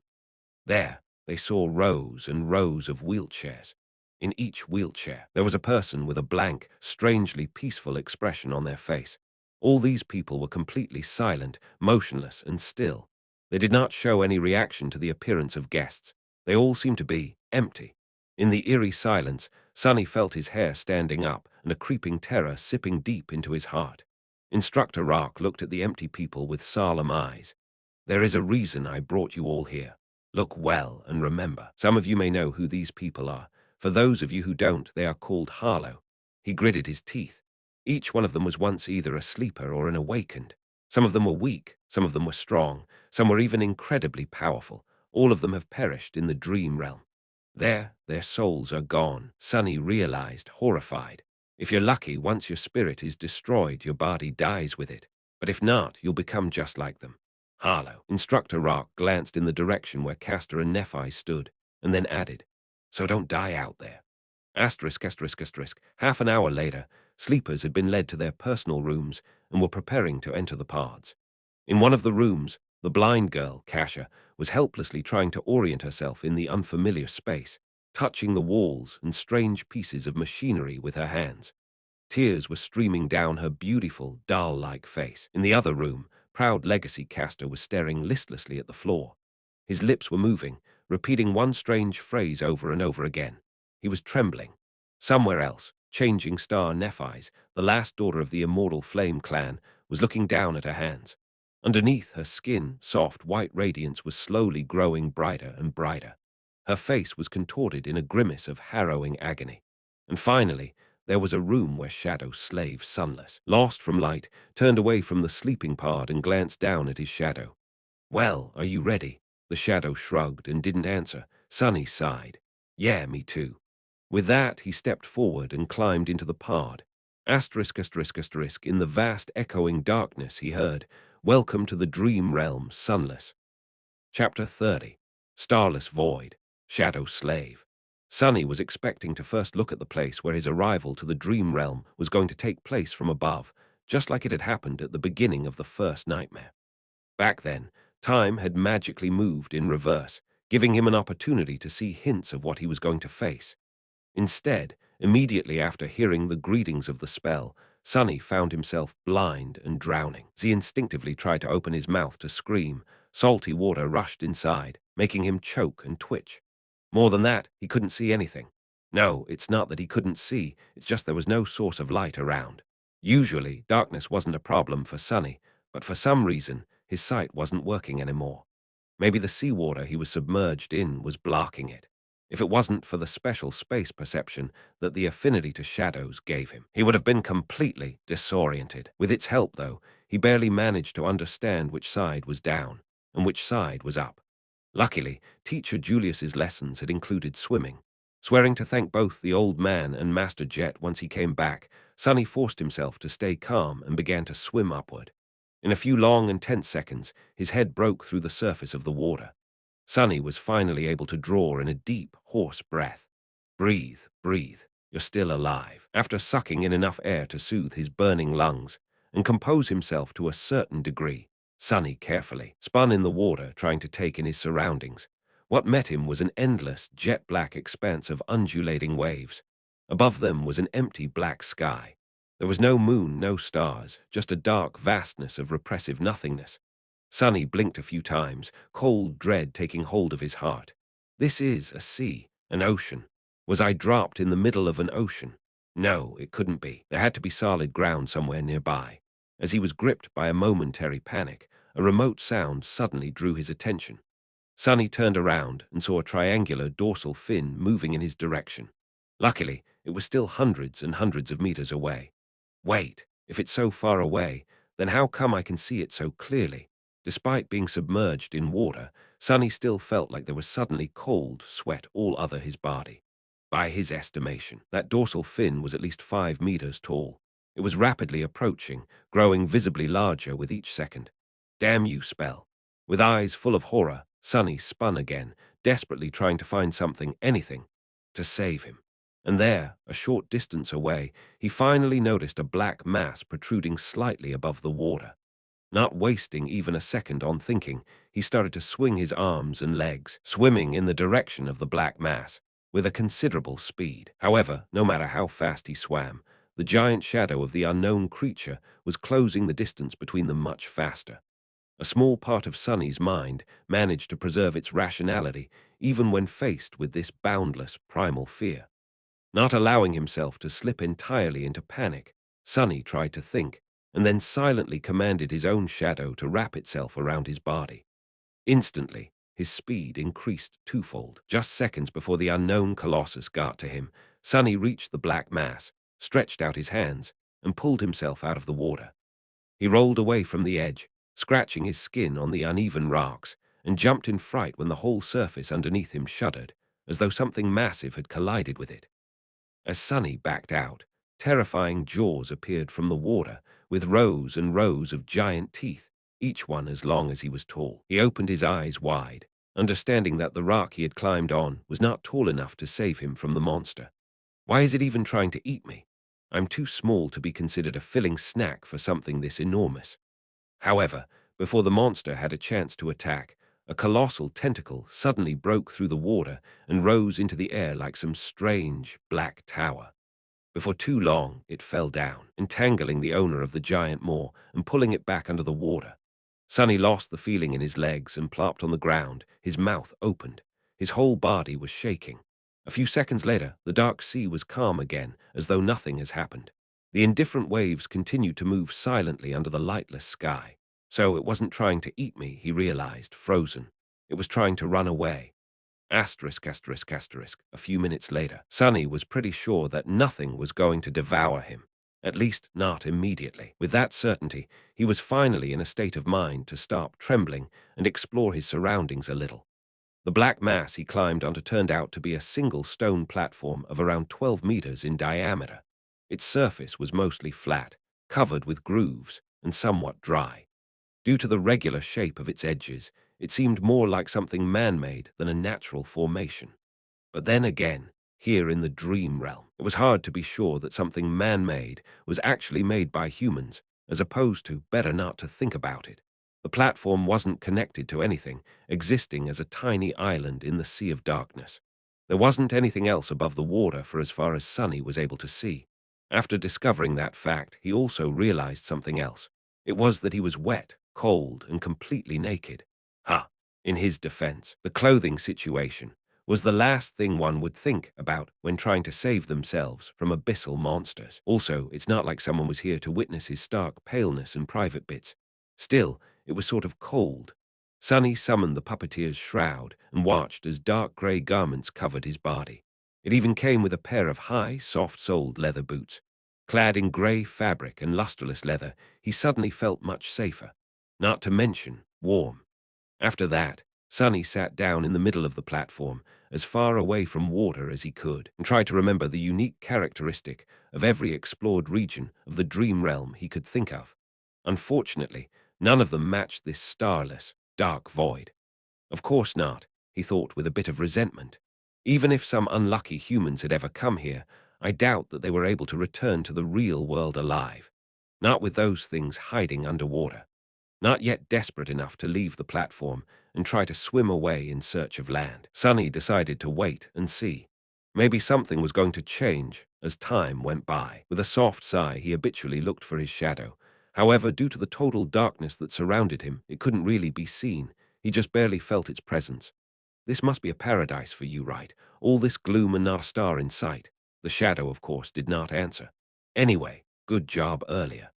Speaker 1: There, they saw rows and rows of wheelchairs. In each wheelchair, there was a person with a blank, strangely peaceful expression on their face. All these people were completely silent, motionless, and still. They did not show any reaction to the appearance of guests. They all seemed to be empty. In the eerie silence, Sonny felt his hair standing up and a creeping terror sipping deep into his heart. Instructor Rock looked at the empty people with solemn eyes. "There is a reason I brought you all here. Look well and remember. Some of you may know who these people are. For those of you who don't, they are called Harlow." He gritted his teeth. Each one of them was once either a sleeper or an awakened. Some of them were weak, some of them were strong, some were even incredibly powerful. All of them have perished in the dream realm. Their souls are gone, Sonny realized, horrified. If you're lucky, once your spirit is destroyed, your body dies with it. But if not, you'll become just like them. Harlow. Instructor Rock glanced in the direction where Castor and Nephi stood, and then added, "So don't die out there." Asterisk, asterisk, asterisk. Half an hour later, sleepers had been led to their personal rooms and were preparing to enter the pods. In one of the rooms, the blind girl, Kasha, was helplessly trying to orient herself in the unfamiliar space, touching the walls and strange pieces of machinery with her hands. Tears were streaming down her beautiful, doll-like face. In the other room, proud Legacy Castor was staring listlessly at the floor. His lips were moving, repeating one strange phrase over and over again. He was trembling. Somewhere else, Changing Star Nephi's, the last daughter of the immortal Flame clan, was looking down at her hands. Underneath her skin, soft white radiance was slowly growing brighter and brighter. Her face was contorted in a grimace of harrowing agony. And finally, there was a room where Shadow slaved sunless, lost from light, turned away from the sleeping pod and glanced down at his shadow. "Well, are you ready?" The shadow shrugged and didn't answer. Sonny sighed. "Yeah, me too." With that, he stepped forward and climbed into the pod. Asterisk, asterisk, asterisk. In the vast echoing darkness, he heard, "Welcome to the dream realm, sunless." Chapter 30. Starless Void. Shadow Slave. Sonny was expecting to first look at the place where his arrival to the dream realm was going to take place from above, just like it had happened at the beginning of the first nightmare. Back then, time had magically moved in reverse, giving him an opportunity to see hints of what he was going to face. Instead, immediately after hearing the greetings of the spell, Sonny found himself blind and drowning. As he instinctively tried to open his mouth to scream, salty water rushed inside, making him choke and twitch. More than that, he couldn't see anything. No, it's not that he couldn't see, it's just there was no source of light around. Usually, darkness wasn't a problem for Sonny, but for some reason, his sight wasn't working anymore. Maybe the seawater he was submerged in was blocking it. If it wasn't for the special space perception that the affinity to shadows gave him, he would have been completely disoriented. With its help, though, he barely managed to understand which side was down and which side was up. Luckily, Teacher Julius's lessons had included swimming. Swearing to thank both the old man and Master Jet once he came back, Sonny forced himself to stay calm and began to swim upward. In a few long and tense seconds, his head broke through the surface of the water. Sonny was finally able to draw in a deep, hoarse breath. Breathe, breathe, you're still alive. After sucking in enough air to soothe his burning lungs and compose himself to a certain degree, Sonny carefully spun in the water, trying to take in his surroundings. What met him was an endless, jet-black expanse of undulating waves. Above them was an empty black sky. There was no moon, no stars, just a dark vastness of repressive nothingness. Sonny blinked a few times, cold dread taking hold of his heart. This is a sea, an ocean. Was I dropped in the middle of an ocean? No, it couldn't be. There had to be solid ground somewhere nearby. As he was gripped by a momentary panic, a remote sound suddenly drew his attention. Sonny turned around and saw a triangular dorsal fin moving in his direction. Luckily, it was still hundreds and hundreds of meters away. Wait, if it's so far away, then how come I can see it so clearly? Despite being submerged in water, Sonny still felt like there was suddenly cold sweat all over his body. By his estimation, that dorsal fin was at least 5 meters tall. It was rapidly approaching, growing visibly larger with each second. Damn you, Spell. With eyes full of horror, Sonny spun again, desperately trying to find something, anything, to save him. And there, a short distance away, he finally noticed a black mass protruding slightly above the water. Not wasting even a second on thinking, he started to swing his arms and legs, swimming in the direction of the black mass, with a considerable speed. However, no matter how fast he swam, the giant shadow of the unknown creature was closing the distance between them much faster. A small part of Sonny's mind managed to preserve its rationality even when faced with this boundless primal fear. Not allowing himself to slip entirely into panic, Sonny tried to think, and then silently commanded his own shadow to wrap itself around his body. Instantly, his speed increased twofold. Just seconds before the unknown colossus got to him, Sonny reached the black mass, stretched out his hands, and pulled himself out of the water. He rolled away from the edge, scratching his skin on the uneven rocks, and jumped in fright when the whole surface underneath him shuddered, as though something massive had collided with it. As Sonny backed out, terrifying jaws appeared from the water, with rows and rows of giant teeth, each one as long as he was tall. He opened his eyes wide, understanding that the rock he had climbed on was not tall enough to save him from the monster. Why is it even trying to eat me? I'm too small to be considered a filling snack for something this enormous. However, before the monster had a chance to attack, a colossal tentacle suddenly broke through the water and rose into the air like some strange, black tower. Before too long, it fell down, entangling the owner of the giant maw and pulling it back under the water. Sonny lost the feeling in his legs and plopped on the ground, his mouth opened. His whole body was shaking. A few seconds later, the dark sea was calm again, as though nothing has happened. The indifferent waves continued to move silently under the lightless sky. So it wasn't trying to eat me, he realized, frozen. It was trying to run away. Asterisk, asterisk, asterisk. A few minutes later, Sonny was pretty sure that nothing was going to devour him. At least not immediately. With that certainty, he was finally in a state of mind to stop trembling and explore his surroundings a little. The black mass he climbed onto turned out to be a single stone platform of around 12 meters in diameter. Its surface was mostly flat, covered with grooves, and somewhat dry. Due to the regular shape of its edges, it seemed more like something man-made than a natural formation. But then again, here in the dream realm, it was hard to be sure that something man-made was actually made by humans, as opposed to better not to think about it. The platform wasn't connected to anything, existing as a tiny island in the sea of darkness. There wasn't anything else above the water for as far as Sonny was able to see. After discovering that fact, he also realized something else. It was that he was wet, cold, and completely naked. Ha! In his defense, the clothing situation was the last thing one would think about when trying to save themselves from abyssal monsters. Also, it's not like someone was here to witness his stark paleness and private bits. Still, it was sort of cold. Sonny summoned the puppeteer's shroud and watched as dark grey garments covered his body. It even came with a pair of high, soft-soled leather boots. Clad in grey fabric and lustreless leather, he suddenly felt much safer, not to mention warm. After that, Sonny sat down in the middle of the platform, as far away from water as he could, and tried to remember the unique characteristic of every explored region of the dream realm he could think of. Unfortunately, none of them matched this starless, dark void. Of course not, he thought with a bit of resentment. Even if some unlucky humans had ever come here, I doubt that they were able to return to the real world alive. Not with those things hiding underwater. Not yet desperate enough to leave the platform and try to swim away in search of land. Sonny decided to wait and see. Maybe something was going to change as time went by. With a soft sigh, he habitually looked for his shadow. However, due to the total darkness that surrounded him, it couldn't really be seen. He just barely felt its presence. This must be a paradise for you, right? All this gloom and not a star in sight. The shadow, of course, did not answer. Anyway, good job earlier.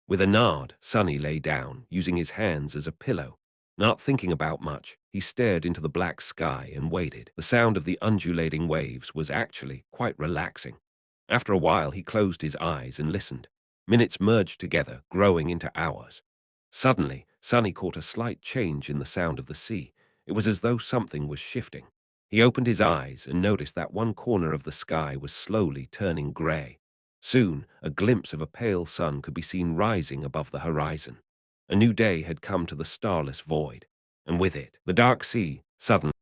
Speaker 1: With a nod, Sonny lay down, using his hands as a pillow. Not thinking about much, he stared into the black sky and waited. The sound of the undulating waves was actually quite relaxing. After a while, he closed his eyes and listened. Minutes merged together, growing into hours. Suddenly, Sonny caught a slight change in the sound of the sea. It was as though something was shifting. He opened his eyes and noticed that one corner of the sky was slowly turning grey. Soon, a glimpse of a pale sun could be seen rising above the horizon. A new day had come to the starless void, and with it, the dark sea suddenly